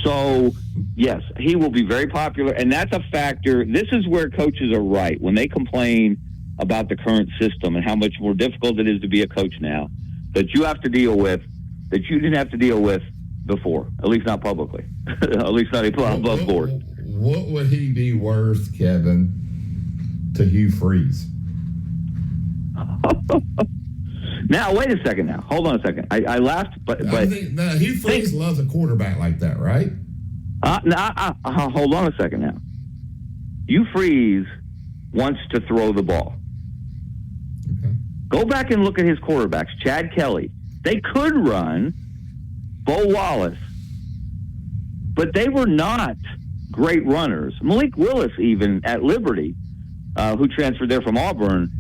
So, yes, he will be very popular, and that's a factor. This is where coaches are right when they complain about the current system and how much more difficult it is to be a coach now, that you have to deal with, that you didn't have to deal with before, at least not publicly, at least not above board. What would he be worth, Kevin, to Hugh Freeze? Now, wait a second now. Hold on a second. I laughed, but Hugh Freeze loves a quarterback like that, right? Hold on a second now. Hugh Freeze wants to throw the ball. Okay. Go back and look at his quarterbacks. Chad Kelly. They could run. Bo Wallace. But they were not great runners. Malik Willis, even at Liberty, who transferred there from Auburn,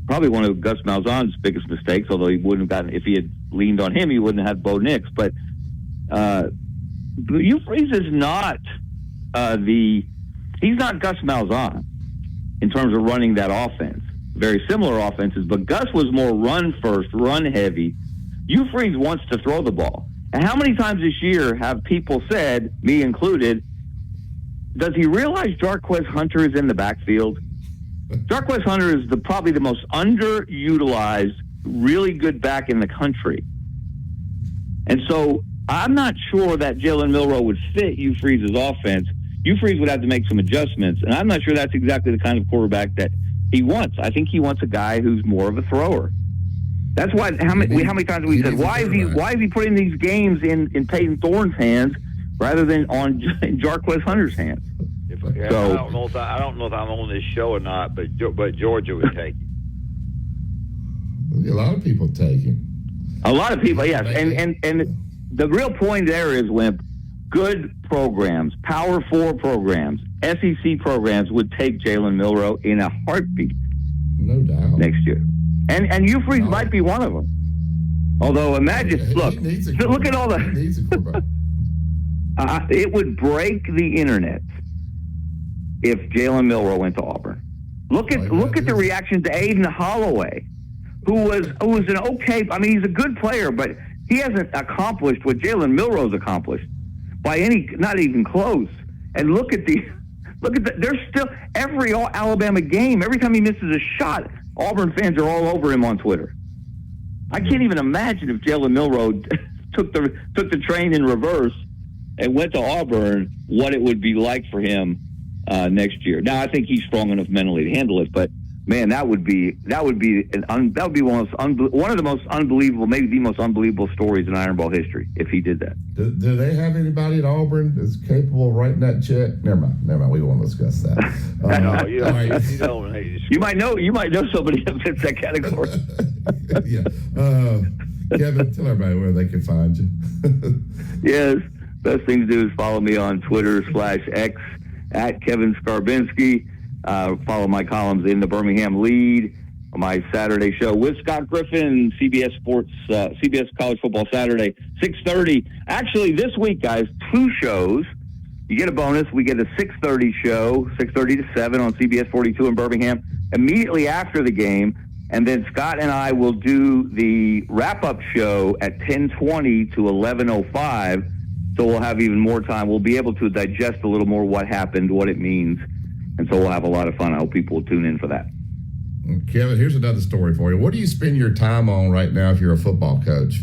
probably one of Gus Malzahn's biggest mistakes, although he wouldn't have gotten, if he had leaned on him, he wouldn't have had Bo Nix. But Hugh Freeze is not he's not Gus Malzahn in terms of running that offense. Very similar offenses, but Gus was more run first, run heavy. Hugh Freeze wants to throw the ball. And how many times this year have people said, me included, does he realize Jarquez Hunter is in the backfield? Jarquez Hunter is probably the most underutilized, really good back in the country. And so I'm not sure that Jalen Milroe would fit Hugh Freeze's offense. Hugh Freeze would have to make some adjustments, and I'm not sure that's exactly the kind of quarterback that he wants. I think he wants a guy who's more of a thrower. That's why how many times have we said, why is he putting these games in Peyton Thorne's hands rather than on Jarquez Hunter's hands? I don't know if I'm on this show or not, but Georgia would take him. A lot of people take him. A lot of people, yes. And the real point there is, Wimp, good programs, Power 4 programs, SEC programs would take Jalen Milroe in a heartbeat. No doubt. Next year. And Hugh Freeze might be one of them. Although, imagine, look at all the... He needs a quarterback. It would break the internet if Jalen Milroe went to Auburn. Look at the reaction to Aiden Holloway, who was an okay... I mean, he's a good player, but he hasn't accomplished what Jalen Milroe's accomplished. by not even close. And look at there's still every Alabama game, every time he misses a shot, Auburn fans are all over him on Twitter. I can't even imagine if Jalen Milroe took the train in reverse and went to Auburn, what it would be like for him next year. Now, I think he's strong enough mentally to handle it, but man, that would be one of the most unbelievable, maybe the most unbelievable stories in Iron Ball history if he did that. Do they have anybody at Auburn that's capable of writing that check? Never mind. We won't discuss that. No, you don't. You might know somebody that fits that category. Yeah. Kevin, tell everybody where they can find you. Yes. Best thing to do is follow me on Twitter /X at Kevin Skarbinski. Follow my columns in the Birmingham Lead, my Saturday show with Scott Griffin, CBS Sports, CBS College Football Saturday, 6:30. Actually, this week, guys, 2 shows. You get a bonus. We get a 6:30 show, 6:30 to 7 on CBS 42 in Birmingham, immediately after the game. And then Scott and I will do the wrap-up show at 10:20 to 11:05. So we'll have even more time. We'll be able to digest a little more what happened, what it means. And so we'll have a lot of fun. I hope people will tune in for that. Kevin, here's another story for you. What do you spend your time on right now if you're a football coach?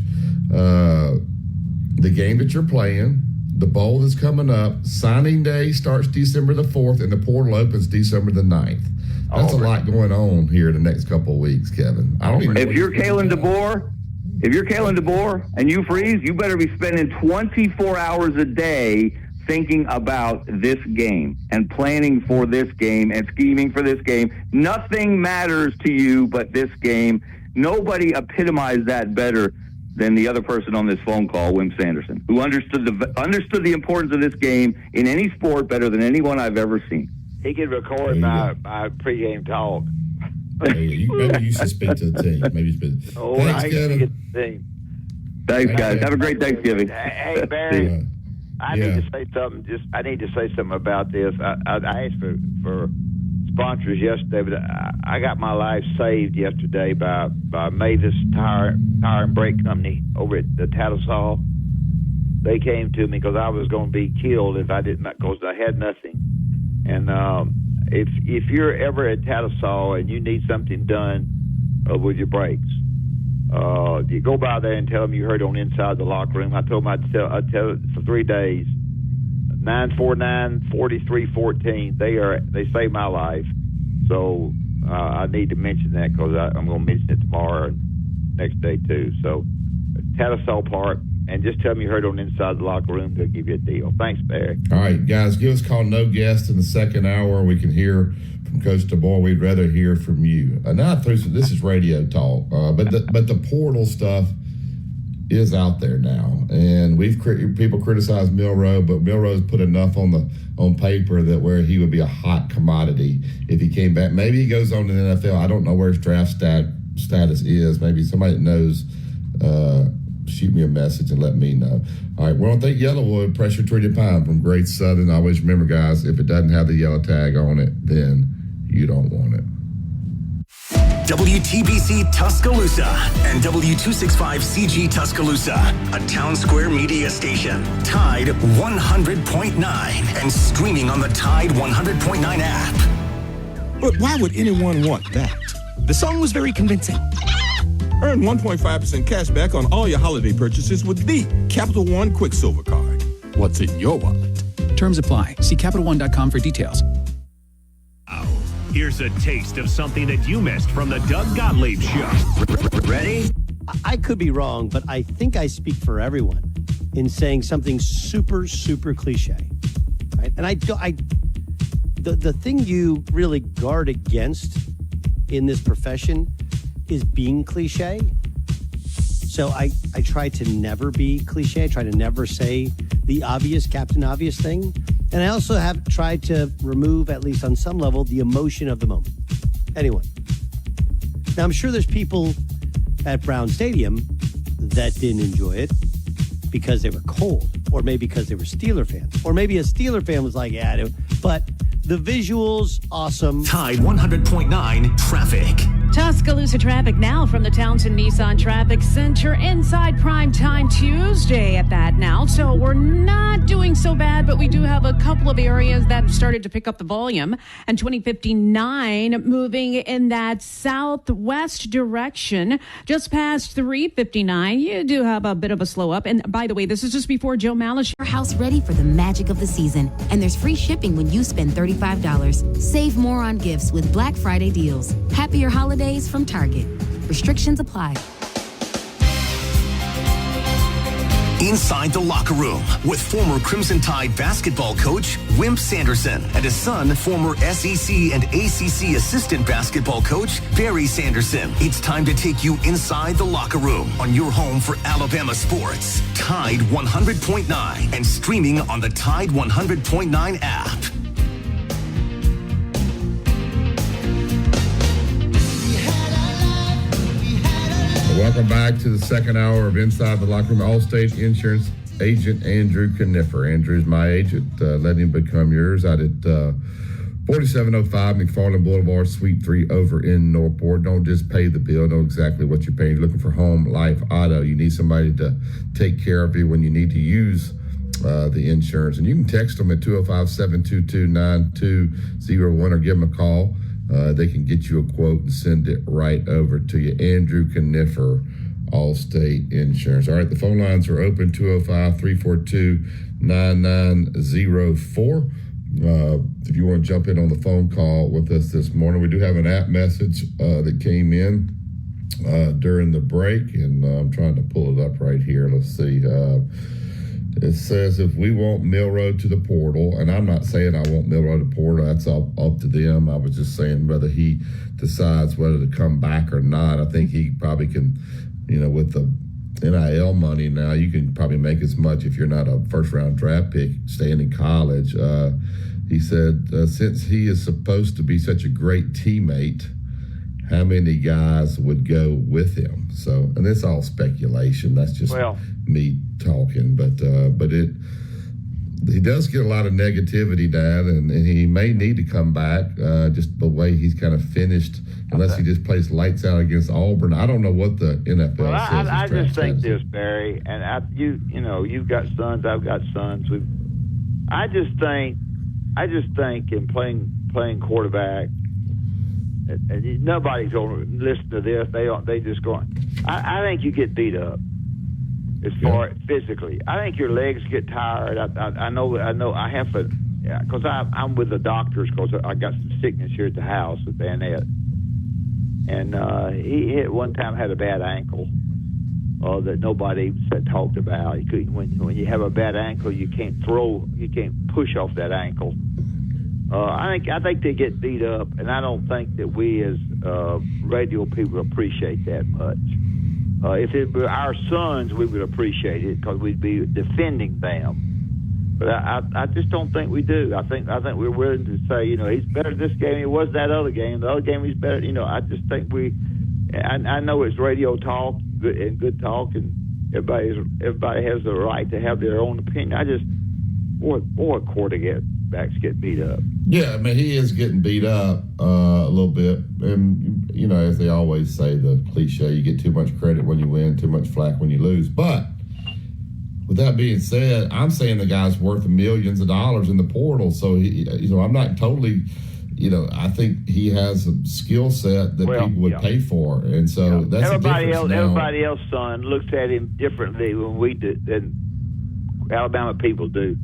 The game that you're playing, the bowl that's coming up, signing day starts December the 4th, and the portal opens December the 9th. That's a lot going on here in the next couple of weeks, Kevin. I don't even know if you're Kalen DeBoer and you freeze, you better be spending 24 hours a day thinking about this game and planning for this game and scheming for this game. Nothing matters to you but this game. Nobody epitomized that better than the other person on this phone call, Wim Sanderson, who understood the importance of this game in any sport better than anyone I've ever seen. He could record my pregame talk. Maybe you should speak to the team. Thanks, Kevin. Thanks, guys. Have a great Thanksgiving. Hey, Barry. I need to say something. I need to say something about this. I asked for sponsors yesterday, but I got my life saved yesterday by Mavis Tire and Brake Company over at the Tattersall. They came to me because I was going to be killed if I didn't, because I had nothing. And if you're ever at Tattersall and you need something done with your brakes, you go by there and tell them you heard on Inside the Locker Room. I told them I'd tell it for 3 days. 949-4314. They saved my life. So I need to mention that because I'm going to mention it tomorrow and next day too. So Tattersall Park, and just tell them you heard on Inside the Locker Room. They'll give you a deal. Thanks, Barry. All right, guys, give us a call. No guest in the second hour. We can hear from Coach DeBoer. We'd rather hear from you. This is radio talk, but the portal stuff is out there now, and people criticize Milroe, but Milroe's put enough on paper that where he would be a hot commodity if he came back. Maybe he goes on to the NFL. I don't know where his draft status is. Maybe somebody that knows. Shoot me a message and let me know. All right, we want to thank Yellowwood Pressure Treated Pine from Great Southern. Always remember, guys, if it doesn't have the yellow tag on it, then you don't want it. WTBC Tuscaloosa and W265CG Tuscaloosa, a Town Square media station. Tide 100.9 and streaming on the Tide 100.9 app. But why would anyone want that? The song was very convincing. Earn 1.5% cash back on all your holiday purchases with the Capital One Quicksilver Card. What's in your wallet? Terms apply. See CapitalOne.com for details. Here's a taste of something that you missed from the Doug Gottlieb Show. Ready? I could be wrong, but I think I speak for everyone in saying something super, super cliche. Right? And the thing you really guard against in this profession is being cliche. So I try to never be cliche. I try to never say the obvious, Captain Obvious thing. And I also have tried to remove, at least on some level, the emotion of the moment. Anyway. Now, I'm sure there's people at Brown Stadium that didn't enjoy it because they were cold, or maybe because they were Steeler fans, or maybe a Steeler fan was like, yeah, but the visuals, awesome. Tide 100.9 traffic. Tuscaloosa traffic now from the Townsend Nissan Traffic Center inside Prime Time Tuesday at that now. So we're not doing so bad, but we do have a couple of areas that have started to pick up the volume. And 2059 moving in that southwest direction just past 359. You do have a bit of a slow up. And by the way, this is just before Joe Malish. Your house ready for the magic of the season. And there's free shipping when you spend $35. Save more on gifts with Black Friday deals. Happier holidays from Target. Restrictions apply. Inside the locker room with former Crimson Tide basketball coach Wimp Sanderson and his son, former SEC and ACC assistant basketball coach Barry Sanderson. It's time to take you inside the locker room on your home for Alabama sports. Tide 100.9 and streaming on the Tide 100.9 app. Welcome back to the second hour of Inside the Locker Room. Allstate Insurance agent Andrew Kniffer. Andrew's my agent. Let him become yours out at 4705 McFarland Boulevard, Suite 3 over in Northport. Don't just pay the bill. Know exactly what you're paying. You're looking for home, life, auto. You need somebody to take care of you when you need to use the insurance. And you can text them at 205-722-9201 or give them a call. They can get you a quote and send it right over to you. Andrew Kniffer, Allstate Insurance. All right, the phone lines are open, 205-342-9904. If you want to jump in on the phone call with us this morning, we do have an app message that came in during the break, and I'm trying to pull it up right here. Let's see. It says, if we want Milroe to the portal, and I'm not saying I want Milroe to the portal, that's up to them. I was just saying whether he decides whether to come back or not. I think he probably can, with the NIL money now, you can probably make as much if you're not a first-round draft pick staying in college. He said, since he is supposed to be such a great teammate, how many guys would go with him? So, and it's all speculation. That's just me talking, but he does get a lot of negativity, Dad, and he may need to come back. Just the way he's kind of finished, unless he just plays lights out against Auburn. I don't know what the NFL says. I just think this, Barry, and you've got sons, I've got sons. I just think in playing quarterback. And nobody's going to listen to this. They just going. I think you get beat up as far as physically. I think your legs get tired. I know. I have to, because I'm with the doctors because I got some sickness here at the house with Vanette, and he hit one time had a bad ankle that nobody talked about. When you have a bad ankle, you can't push off that ankle. I think they get beat up, and I don't think that we as radio people appreciate that much. If it were our sons, we would appreciate it because we'd be defending them. But I just don't think we do. I think we're willing to say, he's better this game. He was that other game. The other game he's better. I just think I know it's radio talk and good talk, and everybody has the right to have their own opinion. Boy, quarterbacks get beat up. Yeah, I mean, he is getting beat up a little bit. And, as they always say, the cliche, you get too much credit when you win, too much flack when you lose. But with that being said, I'm saying the guy's worth millions of dollars in the portal. So, I'm not totally, I think he has a skill set that people would pay for. And so that's everybody else's son looks at him differently than Alabama people do.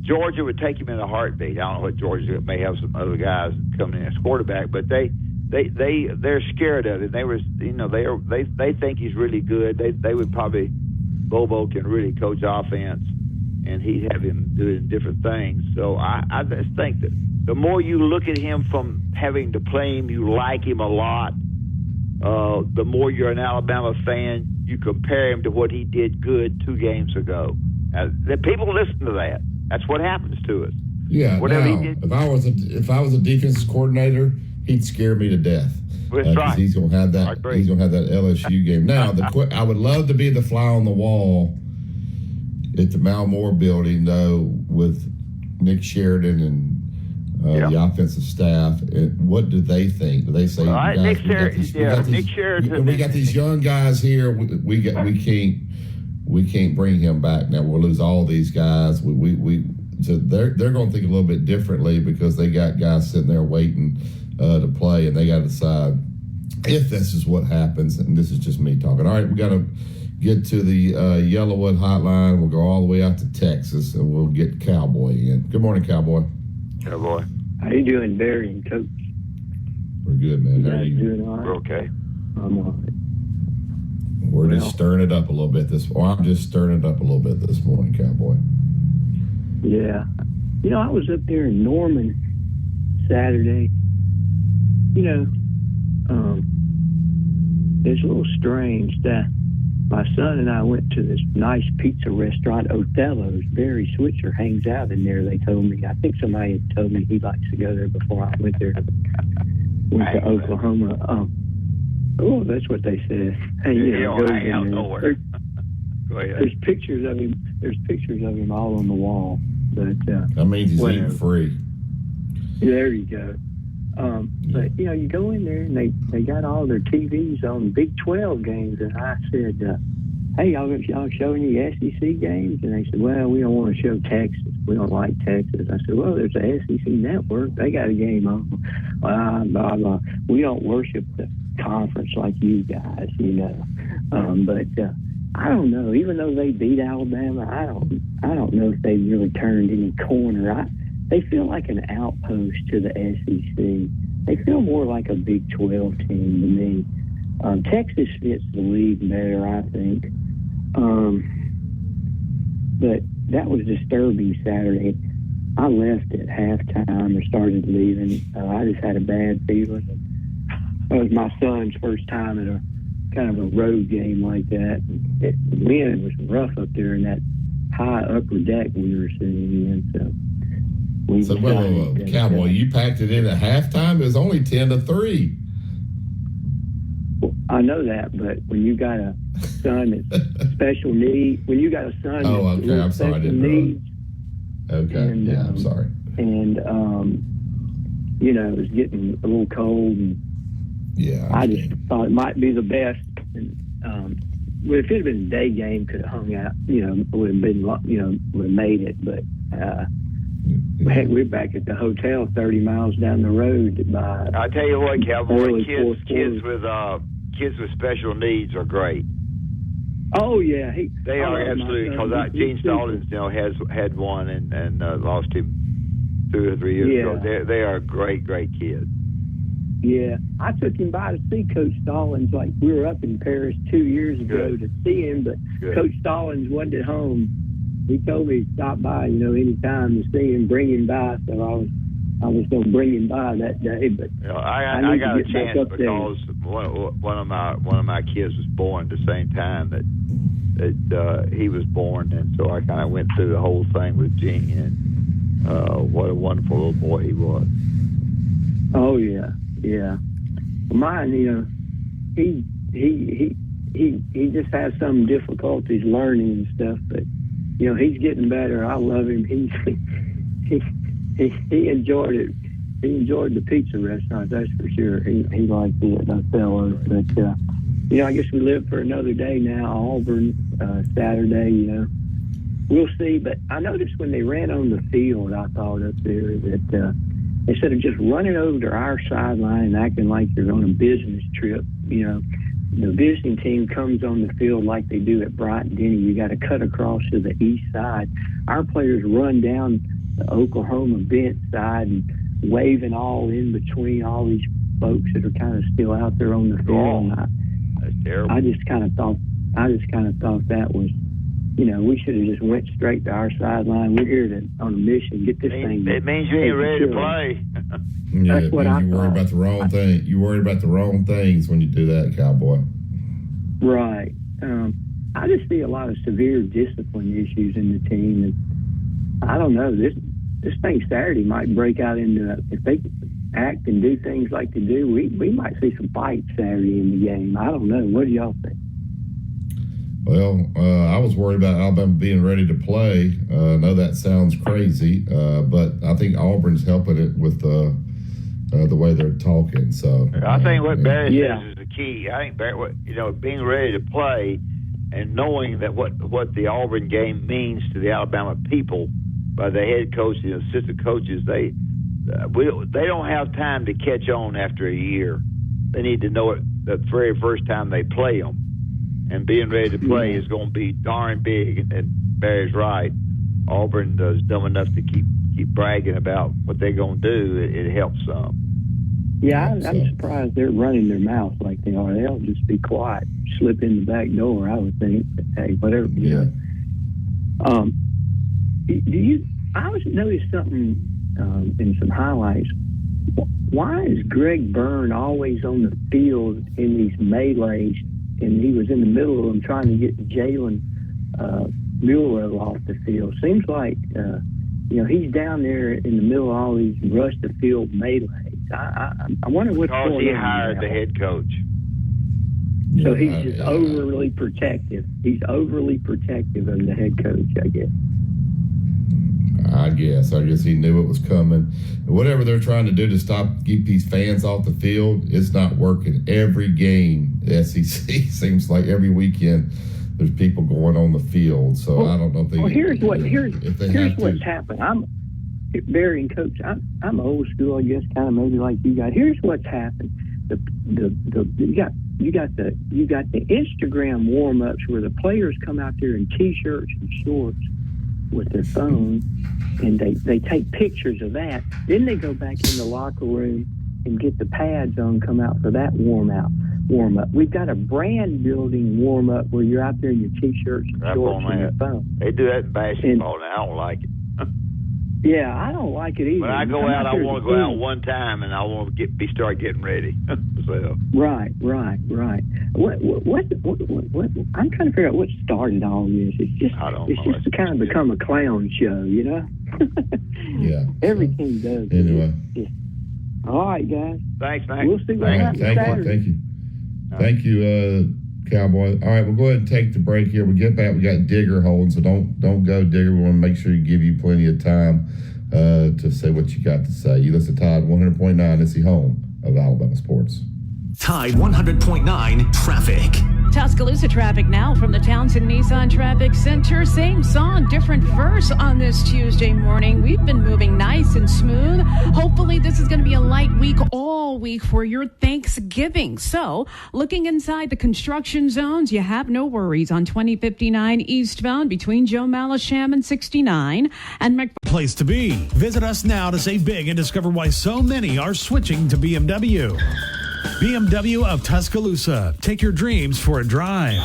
Georgia would take him in a heartbeat. I don't know what Georgia may have some other guys coming in as quarterback, but they're scared of it. They think he's really good. They would probably Bobo can really coach offense, and he'd have him doing different things. So I just think that the more you look at him from having to play him, you like him a lot. The more you're an Alabama fan, you compare him to what he did good 2 games ago. The people listen to that. That's what happens to us. Yeah. Whatever now, he did. If I was a defensive coordinator, he'd scare me to death. That's right. He's going to have that. He's going to have that LSU game. Now, I would love to be the fly on the wall at the Mal Moore building, though, with Nick Sheridan and the offensive staff. What do they think? Do they say, Nick Sheridan? We got these young guys here. We can't bring him back now. We'll lose all these guys. So they're going to think a little bit differently because they got guys sitting there waiting to play, and they got to decide if this is what happens. And this is just me talking. All right, we got to get to the Yellowwood hotline. We'll go all the way out to Texas, and we'll get Cowboy in. Good morning, Cowboy. Cowboy. How you doing, Barry and Coach? We're good, man. How are you? Doing all right? We're okay. I'm all right. We're just stirring it up a little bit I'm just stirring it up a little bit this morning, Cowboy. Yeah. I was up there in Norman Saturday. It's a little strange that my son and I went to this nice pizza restaurant, Othello's. Barry Switzer hangs out in there, they told me. I think somebody had told me he likes to go there before I went there. Went to Oklahoma. That's what they said. Hey, hang out nowhere. Go ahead. There's pictures of him. There's pictures of him all on the wall. But that means he's eating free. There you go. But you go in there and they got all their TVs on Big 12 games, and I said, "Hey, y'all showing you SEC games?" And they said, "Well, we don't want to show Texas. We don't like Texas." I said, "Well, there's a SEC network. They got a game on. Blah blah blah. We don't worship the conference like you guys, But I don't know. Even though they beat Alabama, I don't know if they really turned any corner. They feel like an outpost to the SEC. They feel more like a Big 12 team to me. Texas fits the league better, I think. But that was disturbing Saturday. I left at halftime or started leaving. I just had a bad feeling. That was my son's first time at a kind of a road game like that. The wind was rough up there in that high upper deck we were sitting in. So Cowboy, you packed it in at halftime? It was only 10-3. Well, I know that, but when you got a son that's special needs, I'm sorry, I didn't needs, I'm sorry. And it was getting a little cold, and I just thought it might be the best. And if it had been a day game, could have hung out, would have been, would have made it, but. Heck, we're back at the hotel 30 miles down the road. I tell you what, Cowboy, kids with special needs are great. Oh yeah, they are absolutely. Because Gene Stallings, had one and lost him 2 or 3 years ago. They are great kids. Yeah, I took him by to see Coach Stallings. Like we were up in Paris 2 years ago to see him, but Coach Stallings wasn't at home. He told me to stop by, anytime to see him, bring him by. So I was going to bring him by that day. But I got a chance because one of my kids was born the same time that he was born, and so I kind of went through the whole thing with Gene, and what a wonderful little boy he was. Oh yeah. Mine, he just has some difficulties learning and stuff, but. He's getting better. I love him. He enjoyed it. He enjoyed the pizza restaurant, that's for sure. He liked it, that fellow. But I guess we live for another day now. Auburn Saturday. We'll see. But I noticed when they ran on the field, I thought up there that instead of just running over to our sideline and acting like you're on a business trip, the visiting team comes on the field like they do at Bryant-Denny. You got to cut across to the east side. Our players run down the Oklahoma bench side and waving all in between all these folks that are kind of still out there on the field. That's terrible. I just kind of thought that was, we should have just went straight to our sideline. We're here on a mission. Get this thing. It means you ain't ready to play. That's what I thought. You worry about the wrong thing. You worry about the wrong things when you do that, Cowboy. Right. I just see a lot of severe discipline issues in the team, and I don't know. This thing Saturday might break out into, if they act and do things like they do, we might see some fights Saturday in the game. I don't know. What do y'all think? Well, I was worried about Alabama being ready to play. I know that sounds crazy, but I think Auburn's helping it with the way they're talking. So I think what Barry says is the key. I think Barry, being ready to play and knowing that what the Auburn game means to the Alabama people by the head coach and assistant coaches, they don't have time to catch on after a year. They need to know it the very first time they play them. And being ready to play is going to be darn big. And Barry's right. Auburn is dumb enough to keep bragging about what they're going to do. It helps some. Yeah, I'm surprised they're running their mouth like they are. They'll just be quiet, slip in the back door, I would think. But, hey, whatever. Yeah. I was noticed something in some highlights. Why is Greg Byrne always on the field in these melees? And he was in the middle of them trying to get Jalen Mueller off the field. Seems like, he's down there in the middle of all these rush the field melees. I wonder what's going on. Because he hired the head coach. So he's just overly protective. He's overly protective of the head coach, I guess. I guess he knew it was coming. Whatever they're trying to do to keep these fans off the field, it's not working. Every game, the SEC seems like every weekend there's people going on the field. So I don't know if they. Well, here's what's happened. I'm Barry and Coach. I'm old school, I guess, kind of maybe like you guys. Here's what's happened. You got the Instagram warm ups where the players come out there in t-shirts and shorts with their phone, and they take pictures of that. Then they go back in the locker room and get the pads on, come out for that warm up. We've got a brand building warm up where you're out there in your t-shirts and shorts and your phone. They do that in basketball now. I don't like it. Yeah, I don't like it either. When I go out, I want to go out one time, and I want to start getting ready. So. Right. What? I'm trying to figure out what started all this. It's just kind of become a clown show, you know? Yeah. Every team does. Anyway. Yeah. All right, guys. Thanks, man. We'll see what happens Saturday. Thank you, Cowboy. All right, we'll go ahead and take the break here. We get back. We got Digger holding, so don't go, Digger. We want to make sure you give you plenty of time to say what you got to say. You listen to Tide 100.9. It's the home of Alabama sports. Tide 100.9 traffic. Tuscaloosa traffic now from the Townsend Nissan Traffic Center. Same song, different verse on this Tuesday morning. We've been moving nice and smooth. Hopefully this is going to be a light week all week for your Thanksgiving. So looking inside the construction zones, you have no worries on 2059 eastbound between Joe Malisham and 69 and Place to be. Visit us now to save big and discover why so many are switching to BMW. BMW of Tuscaloosa. Take your dreams for a drive.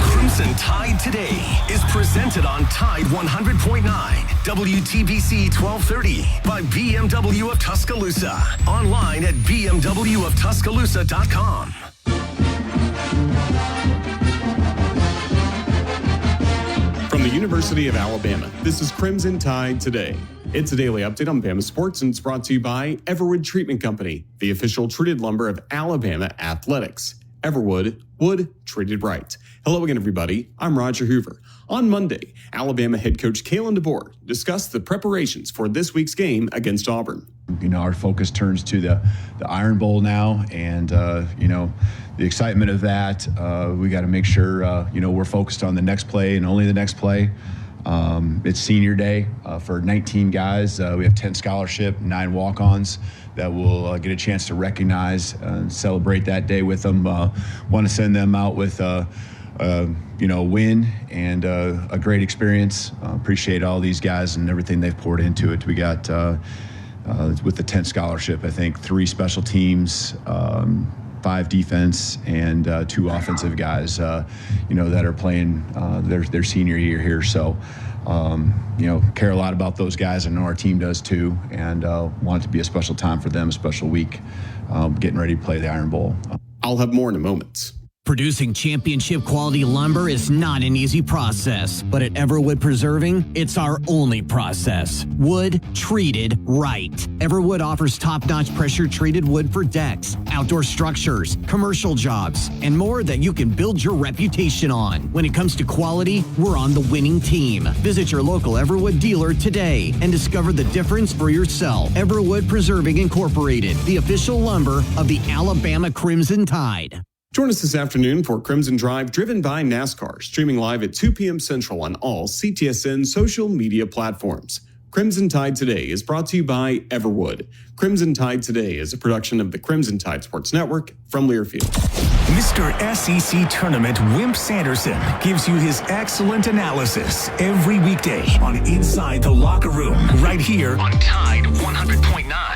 Crimson Tide Today is presented on Tide 100.9 WTBC 1230 by BMW of Tuscaloosa. Online at bmwoftuscaloosa.com. From the University of Alabama, this is Crimson Tide Today. It's a daily update on Bama sports, and it's brought to you by Everwood Treatment Company, the official treated lumber of Alabama athletics. Everwood, wood treated right. Hello again, everybody. I'm Roger Hoover. On Monday, Alabama head coach Kalen DeBoer discussed the preparations for this week's game against Auburn. Our focus turns to the Iron Bowl now, and the excitement of that. We got to make sure we're focused on the next play and only the next play. It's senior day for 19 guys. We have 10 scholarship, 9 walk-ons that we'll get a chance to recognize and celebrate that day with them. Want to send them out with a win and a great experience. Appreciate all these guys and everything they've poured into it. We got with the 10 scholarship, I think 3 special teams, 5 defense, and 2 offensive guys, that are playing their senior year here. So, care a lot about those guys. I know our team does too, and want it to be a special time for them, a special week, getting ready to play the Iron Bowl. I'll have more in a moment. Producing championship quality lumber is not an easy process, but at Everwood Preserving, it's our only process. Wood treated right. Everwood offers top-notch pressure-treated wood for decks, outdoor structures, commercial jobs, and more that you can build your reputation on. When it comes to quality, we're on the winning team. Visit your local Everwood dealer today and discover the difference for yourself. Everwood Preserving Incorporated, the official lumber of the Alabama Crimson Tide. Join us this afternoon for Crimson Drive, driven by NASCAR, streaming live at 2 p.m. Central on all CTSN social media platforms. Crimson Tide Today is brought to you by Everwood. Crimson Tide Today is a production of the Crimson Tide Sports Network from Learfield. Mr. SEC Tournament Wimp Sanderson gives you his excellent analysis every weekday on Inside the Locker Room, right here on Tide 100.9.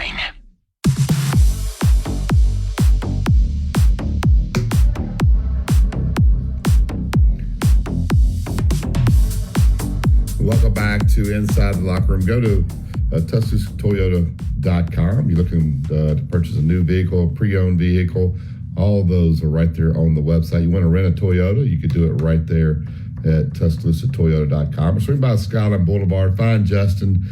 Welcome back to Inside the Locker Room. Go to TuscaloosaToyota.com. You're looking to purchase a new vehicle, a pre-owned vehicle. All those are right there on the website. You want to rent a Toyota, you could do it right there at TuscaloosaToyota.com. Or swing by Skyline Boulevard. Find Justin,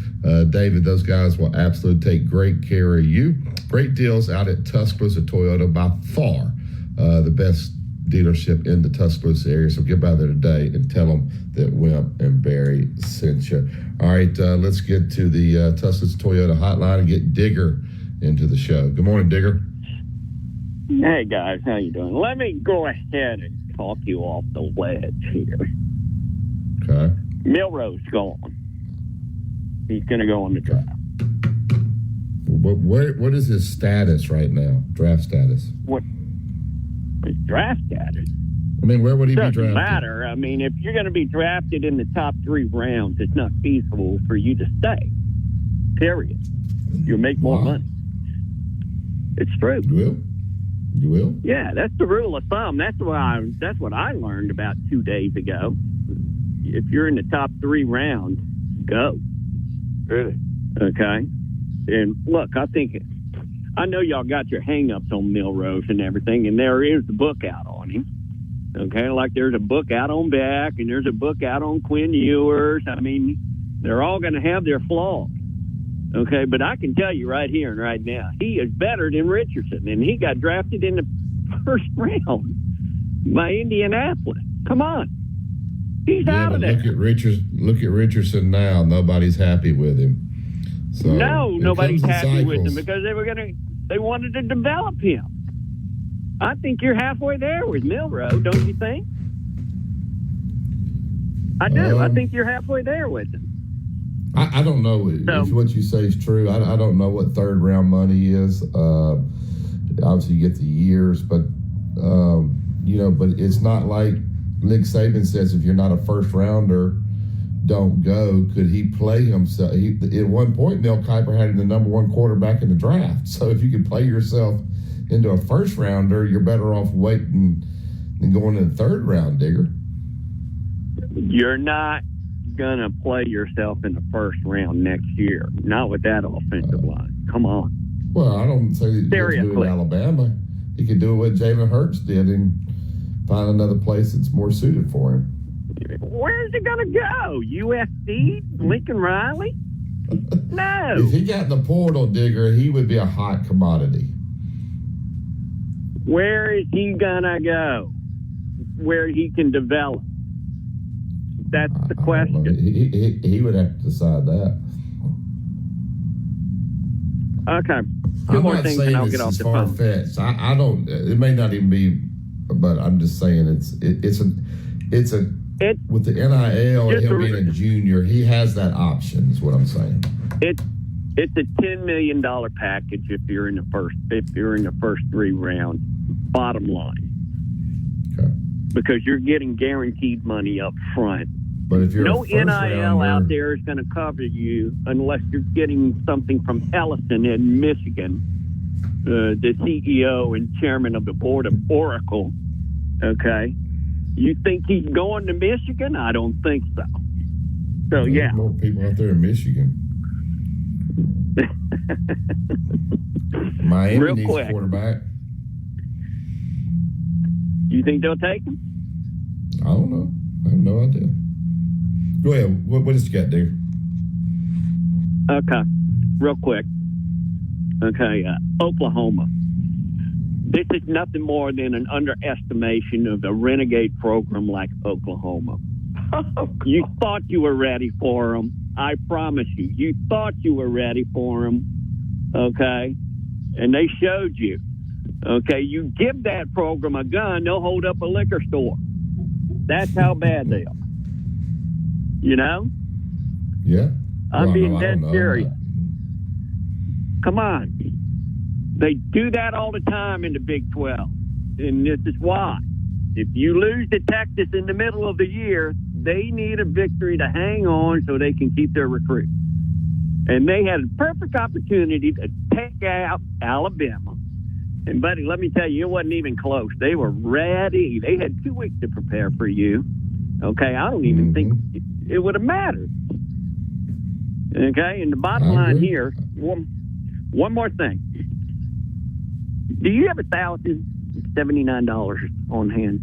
David. Those guys will absolutely take great care of you. Great deals out at Tuscaloosa Toyota, by far the best dealership in the Tuscaloosa area. So get by there today and tell them that Wimp and Barry sent you. All right, let's get to the Tuscaloosa Toyota hotline and get Digger into the show. Good morning, Digger. Hey, guys. How you doing? Let me go ahead and talk you off the ledge here. Okay. Milrose gone. He's going to go on the draft. What is his status right now, draft status? What? His draft status? I mean, where would he be drafted? Doesn't matter. I mean, if you're going to be drafted in the top 3 rounds, it's not feasible for you to stay. Period. You'll make more money. It's true. You will? Yeah, that's the rule of thumb. That's what I learned about 2 days ago. If you're in the top 3 rounds, go. Really? Okay. And look, I know y'all got your hang-ups on Milrose and everything, and there is a book out on him. Okay, like there's a book out on Beck, and there's a book out on Quinn Ewers. I mean, they're all going to have their flaws. Okay, but I can tell you right here and right now, he is better than Richardson, and he got drafted in the first round by Indianapolis. Come on. He's out of there. Look at Richardson now. Nobody's happy with him. So no, nobody's happy with him because they wanted to develop him. I think you're halfway there with Milroe, don't you think? I do. I think you're halfway there with him. I don't know if what you say is true. I don't know what third round money is. Obviously, you get the years, but but it's not like Nick Saban says if you're not a first rounder, don't go. Could he play himself? At one point, Mel Kiper had him the number 1 quarterback in the draft. So if you could play yourself into a first rounder, you're better off waiting than going in the third round, Digger. You're not going to play yourself in the first round next year. Not with that offensive line. Come on. Well, I don't say that he could do it in Alabama. He could do what Jalen Hurts did and find another place that's more suited for him. Where's he going to go? USC? Lincoln Riley? No. If he got in the portal, Digger, he would be a hot commodity. Where is he going to go? Where he can develop? That's the question. He would have to decide that. Okay. Two more things and I'll get off the phone. Far-fetched. I don't. It may not even be, but I'm just saying with the NIL and him being a junior, he has that option. Is what I'm saying. It's a $10 million package if you're in the first 3 rounds. Bottom line. Okay. Because you're getting guaranteed money up front. But if you're no NIL out there is going to cover you unless you're getting something from Ellison in Michigan, the CEO and chairman of the board of Oracle. Okay, you think he's going to Michigan? I don't think so. So There's more people out there in Michigan. Miami needs a quarterback. You think they'll take him? I don't know. I have no idea. Go ahead. What else you got, Digger? Okay, real quick. Okay, Oklahoma. This is nothing more than an underestimation of a renegade program like Oklahoma. You thought you were ready for them. I promise you. You thought you were ready for them. Okay? And they showed you. Okay? You give that program a gun, they'll hold up a liquor store. That's how bad they are. You know? Yeah. I'm being dead serious. Come on. They do that all the time in the Big 12. And this is why. If you lose to Texas in the middle of the year, they need a victory to hang on so they can keep their recruits. And they had a perfect opportunity to take out Alabama. And, buddy, let me tell you, it wasn't even close. They were ready. They had 2 weeks to prepare for you. Okay? I don't even think it would have mattered. Okay? And the bottom line here, one more thing. Do you have $1,079 on hand?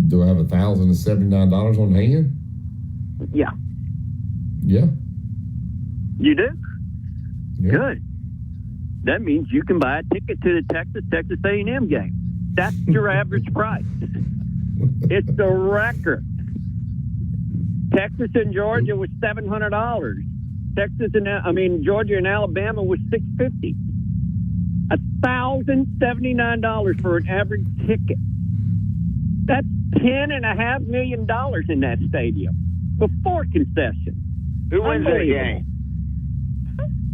Do I have $1,079 on hand? Yeah. Yeah. You do? Yeah. Good. That means you can buy a ticket to the Texas A&M game. That's your average price. It's the record. Texas and Georgia was $700. Georgia and Alabama was $650. $1,079 for an average ticket. That's $10.5 million in that stadium before concession. Who wins that game?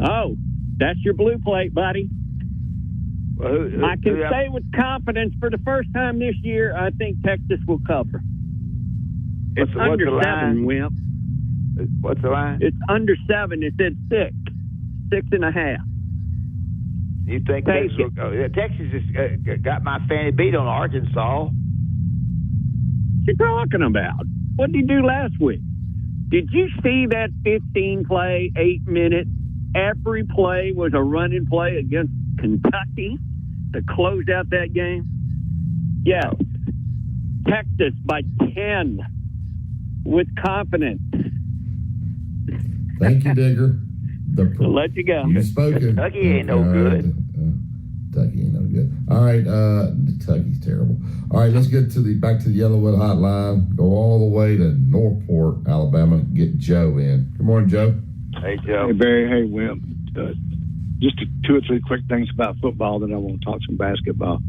Oh, that's your blue plate, buddy. Well, I can say with confidence for the first time this year, I think Texas will cover. It's under 7, Wimp. What's the line? It's under 7. It said 6.5. You think Texas will go? Texas has got my fanny beat on Arkansas. What you talking about? What did he do last week? Did you see that 15-play, 8-minute? Every play was a running play against Kentucky to close out that game. Yes. Texas by 10 with confidence. Thank you, Digger. I'll let you go. You've spoken. Kentucky ain't no good. Kentucky ain't no good. All right, Kentucky's terrible. All right, let's get back to the Yellowwood Hotline. Go all the way to Northport, Alabama. Get Joe in. Good morning, Joe. Hey, Joe. Hey, Barry. Hey, Wimp. Just 2 or 3 quick things about football, then I want to talk some basketball.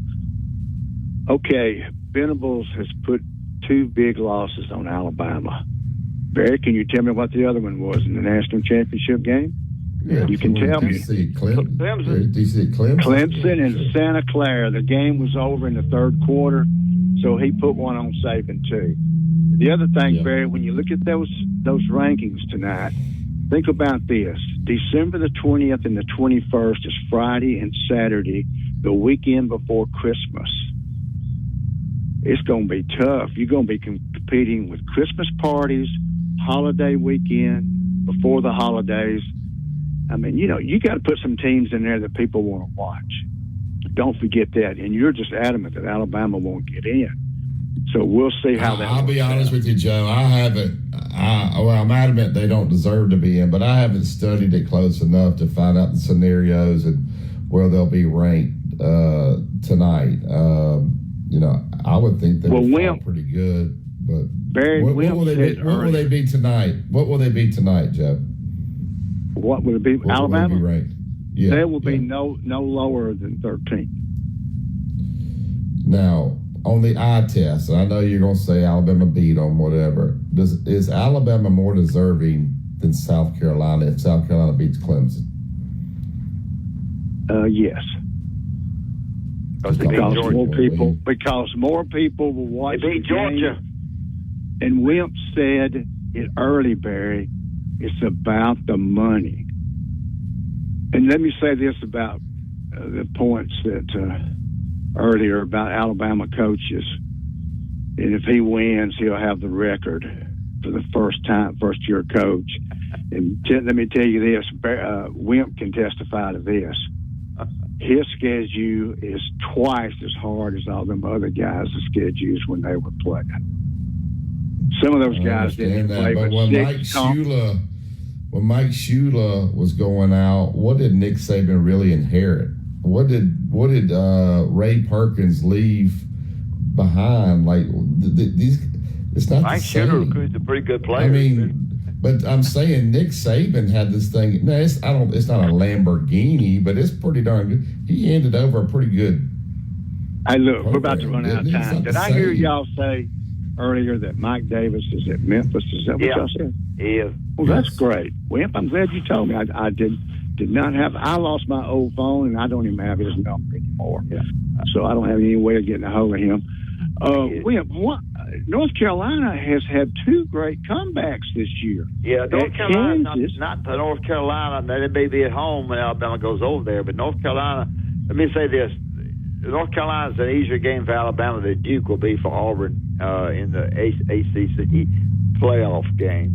Okay, Venables has put 2 big losses on Alabama. Barry, can you tell me what the other one was in the national championship game? Yeah, you can tell me. Clemson and Santa Clara. The game was over in the third quarter, so he put one on Saban too. The other thing, Barry, when you look at those rankings tonight, think about this. December the 20th and the 21st is Friday and Saturday, the weekend before Christmas. It's going to be tough. You're going to be competing with Christmas parties, holiday weekend, before the holidays. I mean, you got to put some teams in there that people want to watch. Don't forget that. And you're just adamant that Alabama won't get in. So we'll see how that I'll be honest with you, Joe. I'm adamant they don't deserve to be in, but I haven't studied it close enough to find out the scenarios and where they'll be ranked tonight. I would think they're pretty good. But Barry, what will they be tonight? What will they be tonight, Joe? What will it be? What Alabama? Will they be ranked? Yeah, they will be no lower than 13. Now, on the eye test, and I know you're going to say Alabama beat them, whatever. Is Alabama more deserving than South Carolina if South Carolina beats Clemson? Yes. Because more people will watch the Georgia. And Wimp said it early, Barry. It's about the money. And let me say this about the points that earlier about Alabama coaches. And if he wins, he'll have the record for the first-year coach. And let me tell you this, Wimp can testify to this. his schedule is twice as hard as all them other guys' schedules when they were playing. Some of those guys didn't play, but when Mike Shula was going out, what did Nick Saban really inherit? What did Ray Perkins leave behind? Like these, it's not Mike the same. Shula recruits a pretty good player. I mean, but I'm saying Nick Saban had this thing. No, it's not a Lamborghini, but it's pretty darn good. He handed over a pretty good. Hey, look, we're about to run out of time. Did I hear y'all say earlier that Mike Davis is at Memphis? Is that what y'all said? Yeah. Well, that's great. Wimp, I'm glad you told me. I did not have. I lost my old phone, and I don't even have his number anymore. Yeah. So I don't have any way of getting a hold of him. Wimp, North Carolina has had 2 great comebacks this year. Yeah, North Carolina, not the North Carolina. They may be at home when Alabama goes over there, but North Carolina. Let me say this: North Carolina is an easier game for Alabama than Duke will be for Auburn in the ACC playoff game.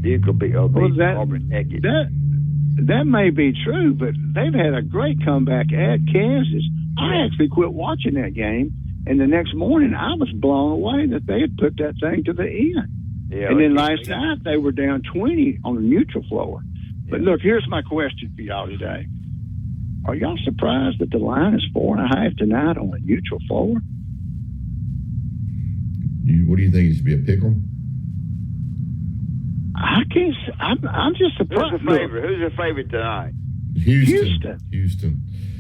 Duke will be Auburn naked. That may be true, but they've had a great comeback at Kansas. I actually quit watching that game, and the next morning I was blown away that they had put that thing to the end. Yeah, and then last night they were down 20 on the neutral floor. But look, here's my question for y'all today. Are y'all surprised that the line is 4.5 tonight on the neutral floor? What do you think? It should be a pickle? I can't. I'm just surprised. Who's your favorite tonight? Houston.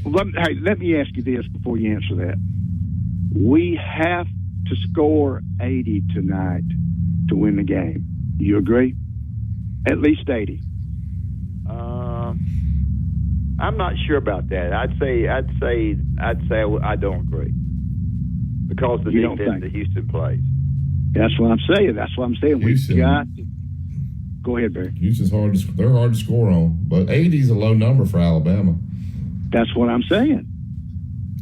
Let me ask you this before you answer that. We have to score 80 tonight to win the game. You agree? At least 80. I'm not sure about that. I'd say I don't agree because the defense that Houston plays. That's what I'm saying. We've got to. Go ahead, Barry. Houston's they're hard to score on, but 80 is a low number for Alabama. That's what I'm saying.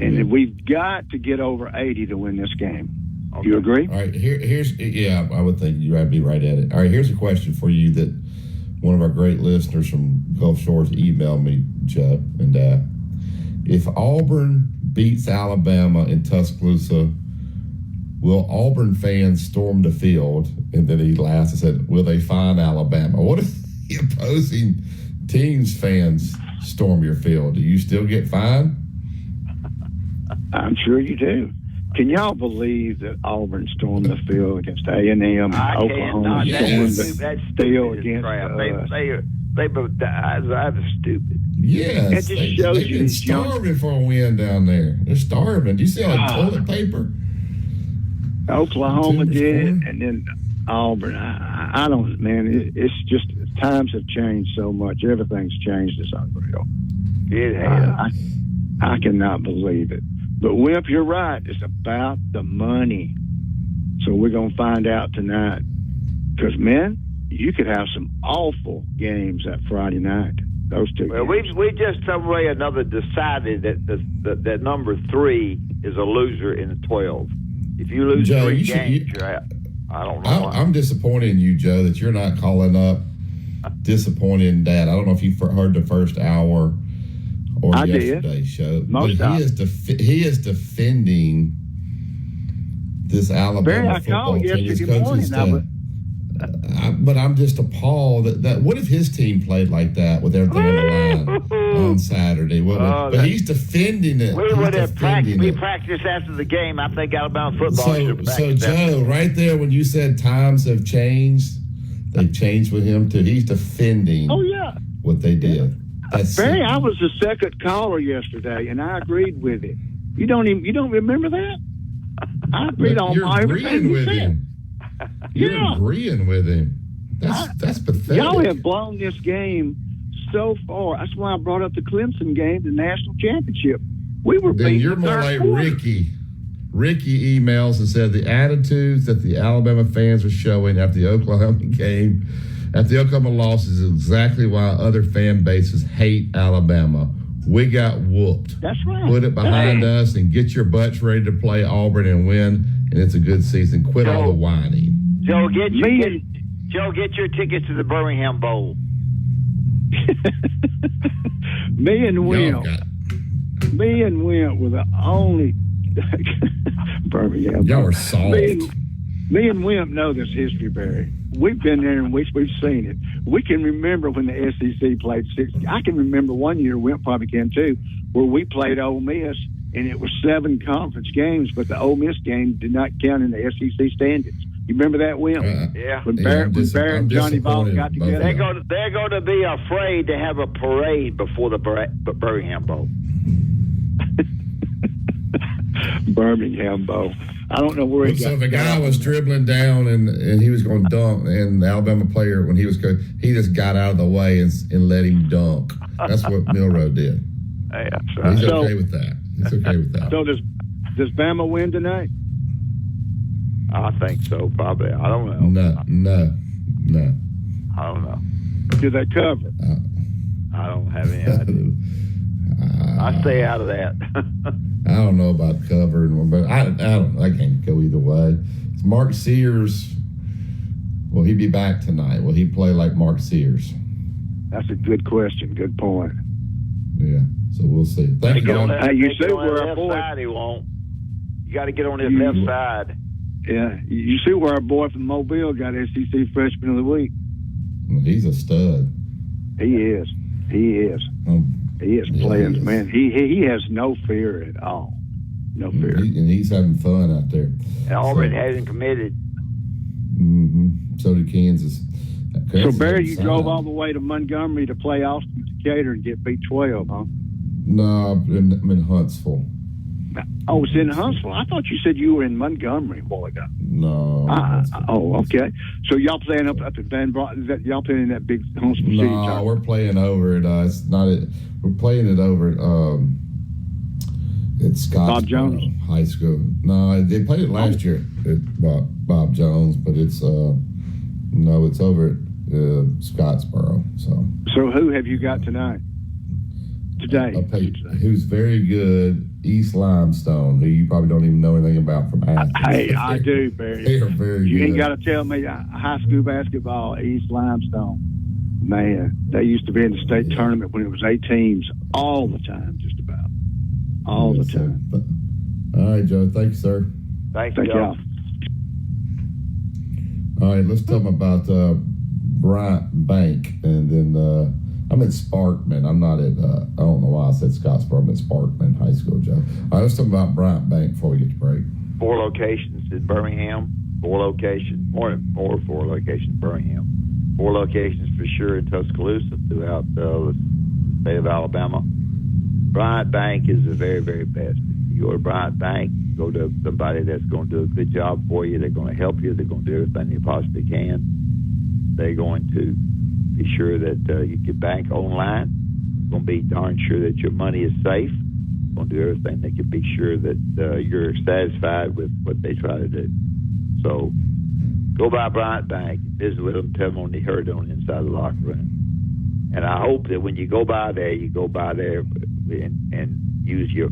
And we've got to get over 80 to win this game. Okay. You agree? All right. I would think you'd be right at it. All right. Here's a question for you that one of our great listeners from Gulf Shores emailed me, Joe, and if Auburn beats Alabama in Tuscaloosa, will Auburn fans storm the field? And then he laughed and said, will they fine Alabama? What if the opposing team's fans storm your field? Do you still get fined? I'm sure you do. Can y'all believe that Auburn stormed the field against A&M and Oklahoma? That's stupid. Against that was stupid. Yes. It just shows they've been starving for a win down there. They're starving. Do you see all the toilet paper? Oklahoma did it, and then Auburn. I don't, man. It's just times have changed so much. Everything's changed. It's unreal. It has. I cannot believe it. But Wimp, you're right. It's about the money. So we're gonna find out tonight. Because man, you could have some awful games that Friday night. Those two. Well, games. we just some way or another decided that number 3 is a loser in the 12. If you lose Joe, 3 games, you're out. I don't know. I'm disappointed in you, Joe, that you're not calling up disappointed in Dad. I don't know if you heard the first hour or yesterday's show. But he is defending this Alabama football team. His coaching staff. But I'm just appalled that what if his team played like that with everything on the line on Saturday? But he's defending it. We practiced after the game. I think Alabama football should have So Joe, right there when you said times have changed, they've changed with him too. He's defending what they did. Barry, I was the second caller yesterday, and I agreed with it. You don't remember that? I agreed on everything he said. You're agreeing with him. That's pathetic. Y'all have blown this game so far. That's why I brought up the Clemson game, the national championship. We were then you're more like Ricky. Ricky emails and said the attitudes that the Alabama fans are showing after the Oklahoma game, after the Oklahoma loss, is exactly why other fan bases hate Alabama. We got whooped. That's right. Put it behind us and get your butts ready to play Auburn and win, and it's a good season. Quit all the whining. Joe, get your tickets to the Birmingham Bowl. Me and Will. Me and Wimp were the only Birmingham. Y'all were soft. Me and Wimp know this history, Barry. We've been there and we've seen it. We can remember when the SEC played 60. I can remember one year, Wimp probably can too, where we played Ole Miss, and it was 7 conference games, but the Ole Miss game did not count in the SEC standings. You remember that, Wimp? Yeah. When Barrett and Johnny Ball got together. They're going to be afraid to have a parade before the Birmingham Bowl. Birmingham Bowl. I don't know where he got. So the guy was dribbling down and he was going to dunk, and the Alabama player, when he was good, he just got out of the way and let him dunk. That's what Milroe did. Yeah, He's okay with that. He's okay with that. So does Bama win tonight? I think so, probably. I don't know. No. I don't know. Do they cover? I don't have any idea. I stay out of that. I don't know about covering, but I can't go either way. It's Mark Sears. Will he be back tonight? Will he play like Mark Sears? That's a good question. Good point. Yeah. So we'll see. Thank you. Hey, you see where our boy? Side he won't. You got to get on his left side. Yeah. You see where our boy from Mobile got SEC Freshman of the Week? He's a stud. He is. He is playing, man. He has no fear at all. No fear. And he's having fun out there. And Auburn hasn't committed. Mm-hmm. So did Kansas. So, Barry, you drove all the way to Montgomery to play Austin Decatur and get beat 12, huh? No, I'm in Huntsville. Oh, it's in Huntsville. I thought you said you were in Montgomery a while ago. No. Okay. So y'all playing up at Van Bron? Y'all playing in that big Huntsville City? No, we're playing over it. It's not it. We're playing it over at Scottsboro Bob Jones High School. No, they played it last year at Bob Jones, but it's it's over at Scottsboro. So who have you got tonight? Today. I'll tell you who's very good. East Limestone, who you probably don't even know anything about from Athens. Hey, I do, Barry. They are very good. You ain't got to tell me high school basketball, East Limestone. Man, they used to be in the state tournament when it was 8 teams all the time, just about. All the time. All right, Joe. Thank you, sir. Thank y'all. All right, let's talk about Bryant Bank, and then I'm at Sparkman. I'm not at, I don't know why I said Scottsboro. I'm at Sparkman High School, Joe. All right, let's talk about Bryant Bank before we get to break. 4 locations in Birmingham. 4 locations, more 4 locations in Birmingham. 4 locations for sure in Tuscaloosa throughout the state of Alabama. Bryant Bank is the very, very best. You go to Bryant Bank, go to somebody that's going to do a good job for you. They're going to help you. They're going to do everything they possibly can. They're going to be sure that you can bank online. They're going to be darn sure that your money is safe. They're going to do everything they can be sure that you're satisfied with what they try to do. So go by Bryant Bank, visit with them, tell them what they heard on the inside of the locker room. And I hope that when you go by there and use your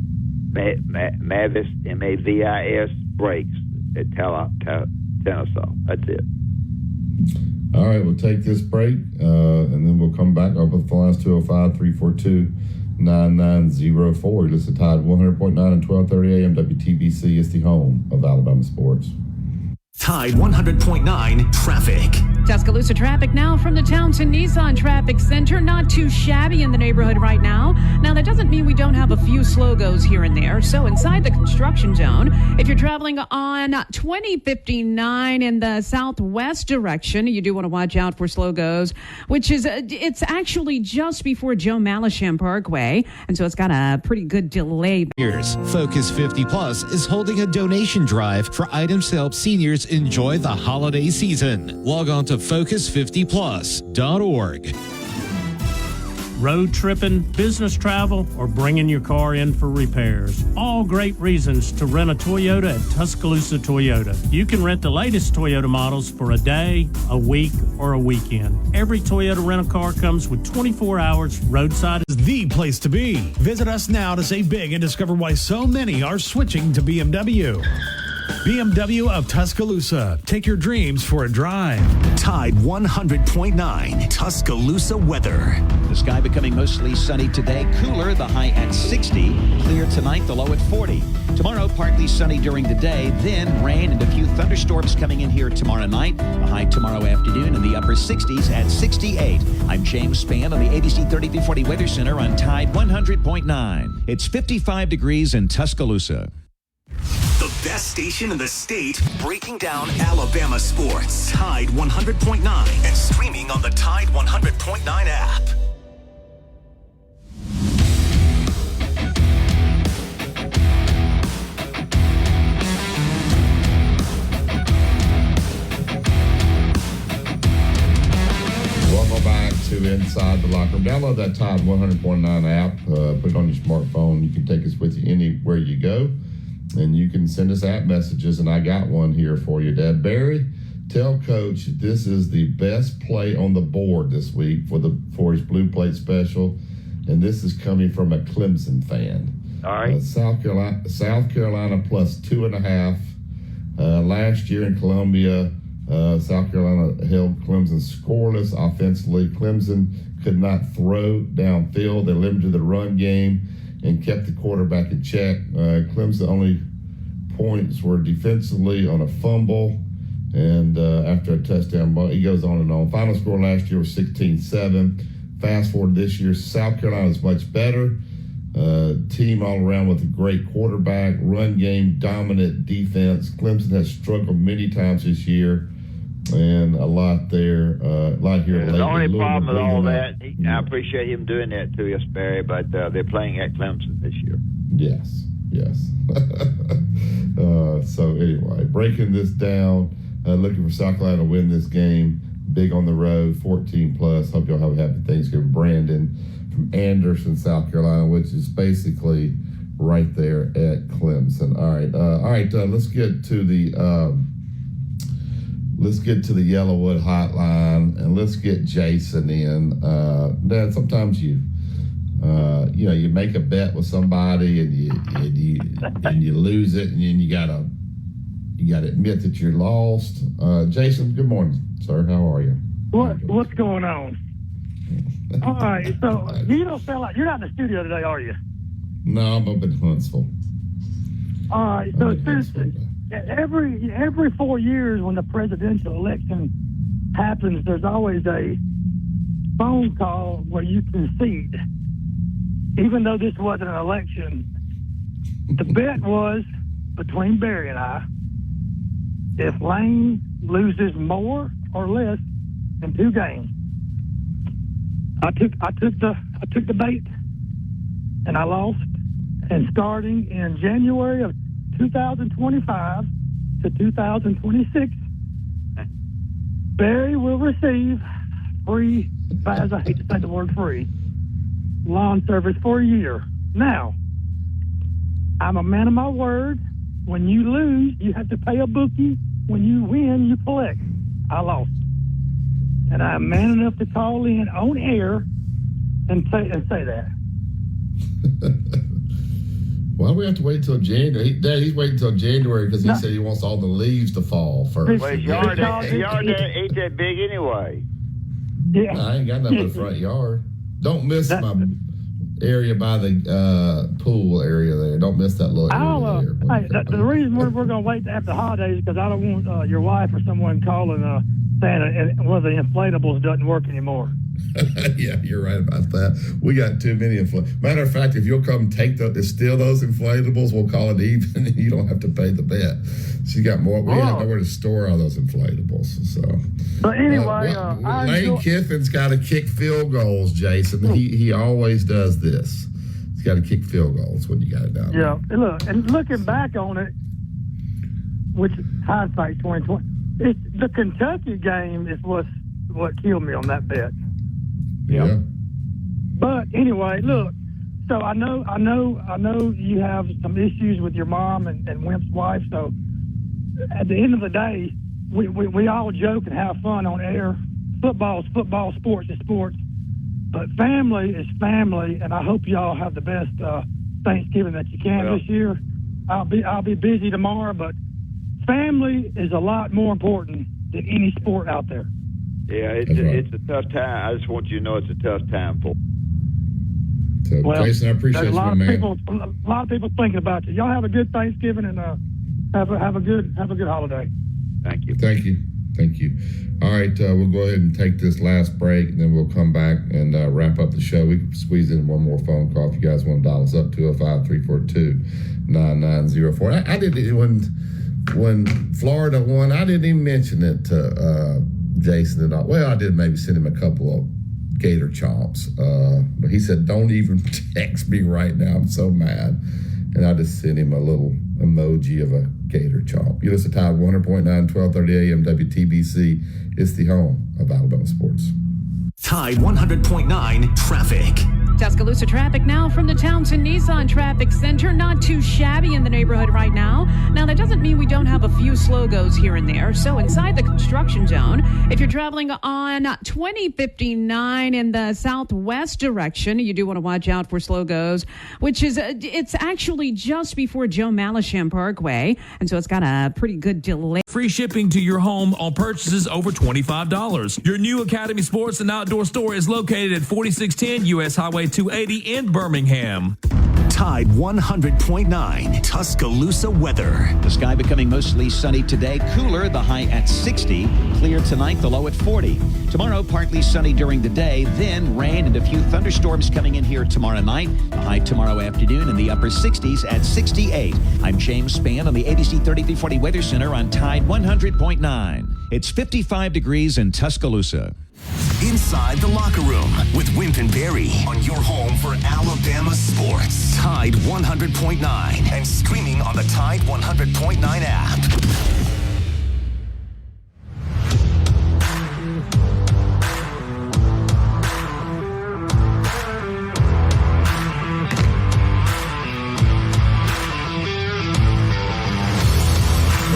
Mavis, M-A-V-I-S, brakes at Tennessee. That's it. All right, we'll take this break, and then we'll come back. Open the lines 205-342-9904. Listen to Tide 100.9 and 1230 AM WTBC is the home of Alabama sports. Tide 100.9 traffic. Tuscaloosa traffic now from the Townsend Nissan Traffic Center. Not too shabby in the neighborhood right now. Now, that doesn't mean we don't have a few slow goes here and there. So inside the construction zone, if you're traveling on 2059 in the southwest direction, you do want to watch out for slow goes, which is, it's actually just before Joe Malisham Parkway. And so it's got a pretty good delay. Focus 50 Plus is holding a donation drive for items to help seniors enjoy the holiday season. Log on to focus50plus.org. Road tripping, business travel, or bringing your car in for repairs. All great reasons to rent a Toyota at Tuscaloosa Toyota. You can rent the latest Toyota models for a day, a week, or a weekend. Every Toyota rental car comes with 24 hours roadside. Is the place to be. Visit us now to save big and discover why so many are switching to BMW. BMW of Tuscaloosa. Take your dreams for a drive. Tide 100.9 Tuscaloosa weather. The sky becoming mostly sunny today. Cooler, the high at 60. Clear tonight, the low at 40. Tomorrow, partly sunny during the day. Then rain and a few thunderstorms coming in here tomorrow night. The high tomorrow afternoon in the upper 60s at 68. I'm James Spann on the ABC 3340 Weather Center on Tide 100.9. It's 55 degrees in Tuscaloosa. The best station in the state, breaking down Alabama sports. Tide 100.9 and streaming on the Tide 100.9 app. Welcome back to Inside the Locker Room. Download that Tide 100.9 app. Put it on your smartphone. You can take us with you anywhere you go. And you can send us app messages, and I got one here for you, Dad. Barry, tell Coach this is the best play on the board this week for his Blue Plate special, and this is coming from a Clemson fan. All right. South Carolina plus 2.5. Last year in Columbia, South Carolina held Clemson scoreless offensively. Clemson could not throw downfield. They limited the run game and kept the quarterback in check. Clemson only points were defensively on a fumble and after a touchdown. He goes on and on. Final score last year was 16-7. Fast forward this year, South Carolina is much better. Team all around with a great quarterback, run game, dominant defense. Clemson has struggled many times this year. And a lot there, a lot here lately. The only problem with all that, I appreciate him doing that to us, Barry, but they're playing at Clemson this year. Yes. So anyway, breaking this down, looking for South Carolina to win this game. Big on the road, 14+. Hope y'all have a happy Thanksgiving. Brandon from Anderson, South Carolina, which is basically right there at Clemson. All right. Let's get to the. Let's get to the Yellowwood hotline and let's get Jason in. Dad, sometimes you make a bet with somebody and you lose it, and then you gotta admit that you're lost. Jason, good morning, sir. How are you? What's going on? All right, so you don't sound like you're not in the studio today, are you? No, I'm up in Huntsville. All right, so every 4 years when the presidential election happens, there's always a phone call where you concede. Even though this wasn't an election, the bet was between Barry and I, if Lane loses more or less than 2 games. I took the bait and I lost. And starting in January of 2025 to 2026, Barry will receive free, as I hate to say the word free, lawn service for a year. Now, I'm a man of my word. When you lose, you have to pay a bookie. When you win, you collect. I lost. And I'm man enough to call in on air and say that. Why do we have to wait until January? Dad, he's waiting until January because he said he wants all the leaves to fall first. Well, his yard ain't that big anyway. Yeah. No, I ain't got nothing but a front yard. Don't miss my area by the pool area there. Don't miss that little area there. The reason we're going to wait after the holidays is because I don't want your wife or someone calling saying one of the inflatables doesn't work anymore. Yeah, you're right about that. We got too many Matter of fact, if you'll come steal those inflatables, we'll call it even, and you don't have to pay the bet. She got more. We have nowhere to store all those inflatables. So, but anyway, Lane Kiffin's got to kick field goals, Jason. He always does this. He's got to kick field goals when you got it down. Yeah, and looking back on it, which hindsight's 2020. The Kentucky game is what killed me on that bet. Yeah. But anyway, look. So I know you have some issues with your mom and Wimp's wife. So at the end of the day, we all joke and have fun on air. Football is football, sports is sports. But family is family, and I hope y'all have the best Thanksgiving that you can this year. I'll be busy tomorrow, but family is a lot more important than any sport out there. Yeah, it's a tough time. I just want you to know it's a tough time for. So, Well, Jason, I appreciate there's you, a lot my of man. people. A lot of people thinking about you. Y'all have a good Thanksgiving and have a good holiday. Thank you. Thank you. Thank you. All right, we'll go ahead and take this last break, and then we'll come back and wrap up the show. We can squeeze in one more phone call if you guys want to dial us up, 205-342-9904. I didn't, when Florida won, I didn't even mention it to Jason at all. Well, I did maybe send him a couple of Gator chomps, but he said, don't even text me right now. I'm so mad. And I just sent him a little emoji of a Gator chomp. You listen to Tide 100.9, 1230 AM WTBC. It's the home of Alabama sports. Tide 100.9 traffic. Tuscaloosa traffic now from the Townsend Nissan Traffic Center. Not too shabby in the neighborhood right now. Now, that doesn't mean we don't have a few slow goes here and there. So inside the construction zone, if you're traveling on 2059 in the southwest direction, you do want to watch out for slow goes, which is, it's actually just before Joe Malisham Parkway. And so it's got a pretty good delay. Free shipping to your home on purchases over $25. Your new Academy Sports and Outdoor store is located at 4610 U.S. Highway 280 in Birmingham. Tide 100.9 Tuscaloosa weather. The sky becoming mostly sunny today. Cooler, the high at 60. Clear tonight, the low at 40. Tomorrow, partly sunny during the day. Then rain and a few thunderstorms coming in here tomorrow night. The high tomorrow afternoon in the upper 60s at 68. I'm James Spann on the ABC 3340 Weather Center on Tide 100.9. It's 55 degrees in Tuscaloosa. Inside the Locker Room with Wimp and Barry on your home for Alabama sports. Tide 100.9 and streaming on the Tide 100.9 app.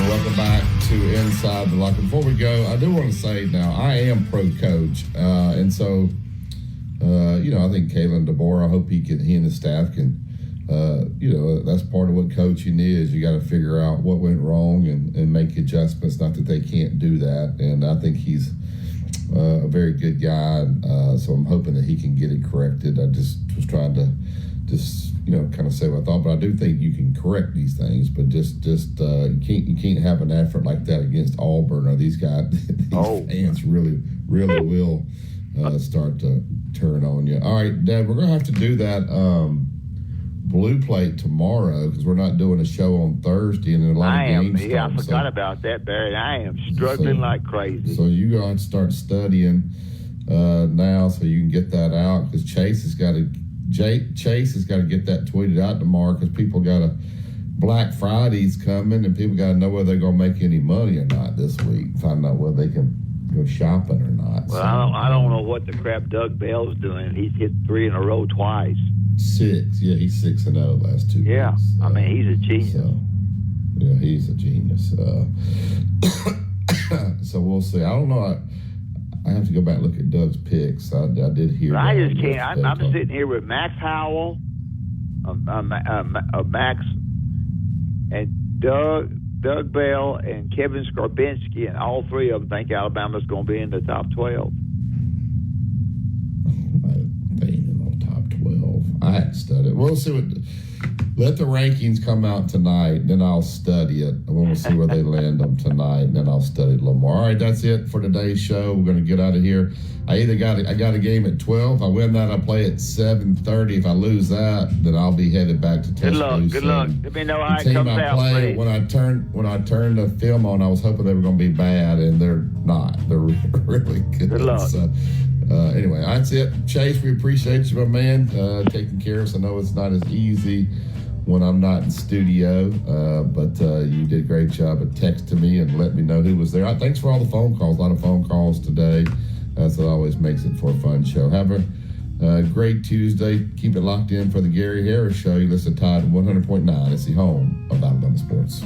Welcome back to Inside the Locker. Before we go, I do want to say now, I am pro coach. And so, I think Kalen DeBoer, I hope he and his staff can, that's part of what coaching is. You got to figure out what went wrong and make adjustments. Not that they can't do that. And I think he's a very good guy. So I'm hoping that he can get it corrected. I just was trying to kind of say what I thought, but I do think you can correct these things, but you can't have an effort like that against Auburn, or these guys, fans really will start to turn on you. All right, Dad, we're going to have to do that blue plate tomorrow because we're not doing a show on Thursday, and a lot of games. Yeah, I forgot about that, Barry. I am struggling like crazy. So you're going to start studying now so you can get that out, because Chase has got to get that tweeted out tomorrow, because people got Black Friday's coming, and people got to know whether they're going to make any money or not this week. Find out whether they can go shopping or not. Well, I don't know what the crap Doug Bell's doing. He's hit 3 in a row twice. 6, yeah, he's 6-0 last 2 weeks. Yeah, I mean, he's a genius. Yeah, he's a genius. So we'll see. I don't know. I have to go back and look at Doug's picks. I did hear. I just can't. I'm sitting here with Max Howell, Max, and Doug Bell, and Kevin Skarbinski, and all three of them think Alabama's going to be in the top 12. They ain't in the top 12. I hadn't studied. We'll see what. Let the rankings come out tonight, then I'll study it. We'll see where they land them tonight, and then I'll study it a little more. All right, that's it for today's show. We're going to get out of here. I got a game at 12. If I win that, I play at 7:30. If I lose that, then I'll be headed back to Tuscaloosa. Good luck. Let me know how it comes out, please. When I turned the film on, I was hoping they were going to be bad, and they're not. They're really good. Good luck. So, anyway, that's it. Chase, we appreciate you, my man, taking care of us. I know it's not as easy when I'm not in studio, but you did a great job of texting me and letting me know who was there. Thanks for all the phone calls. A lot of phone calls today. That's what always makes it for a fun show. Have a great Tuesday. Keep it locked in for the Gary Harris Show. You listen to Tide 100.9. It's the home of Alabama sports.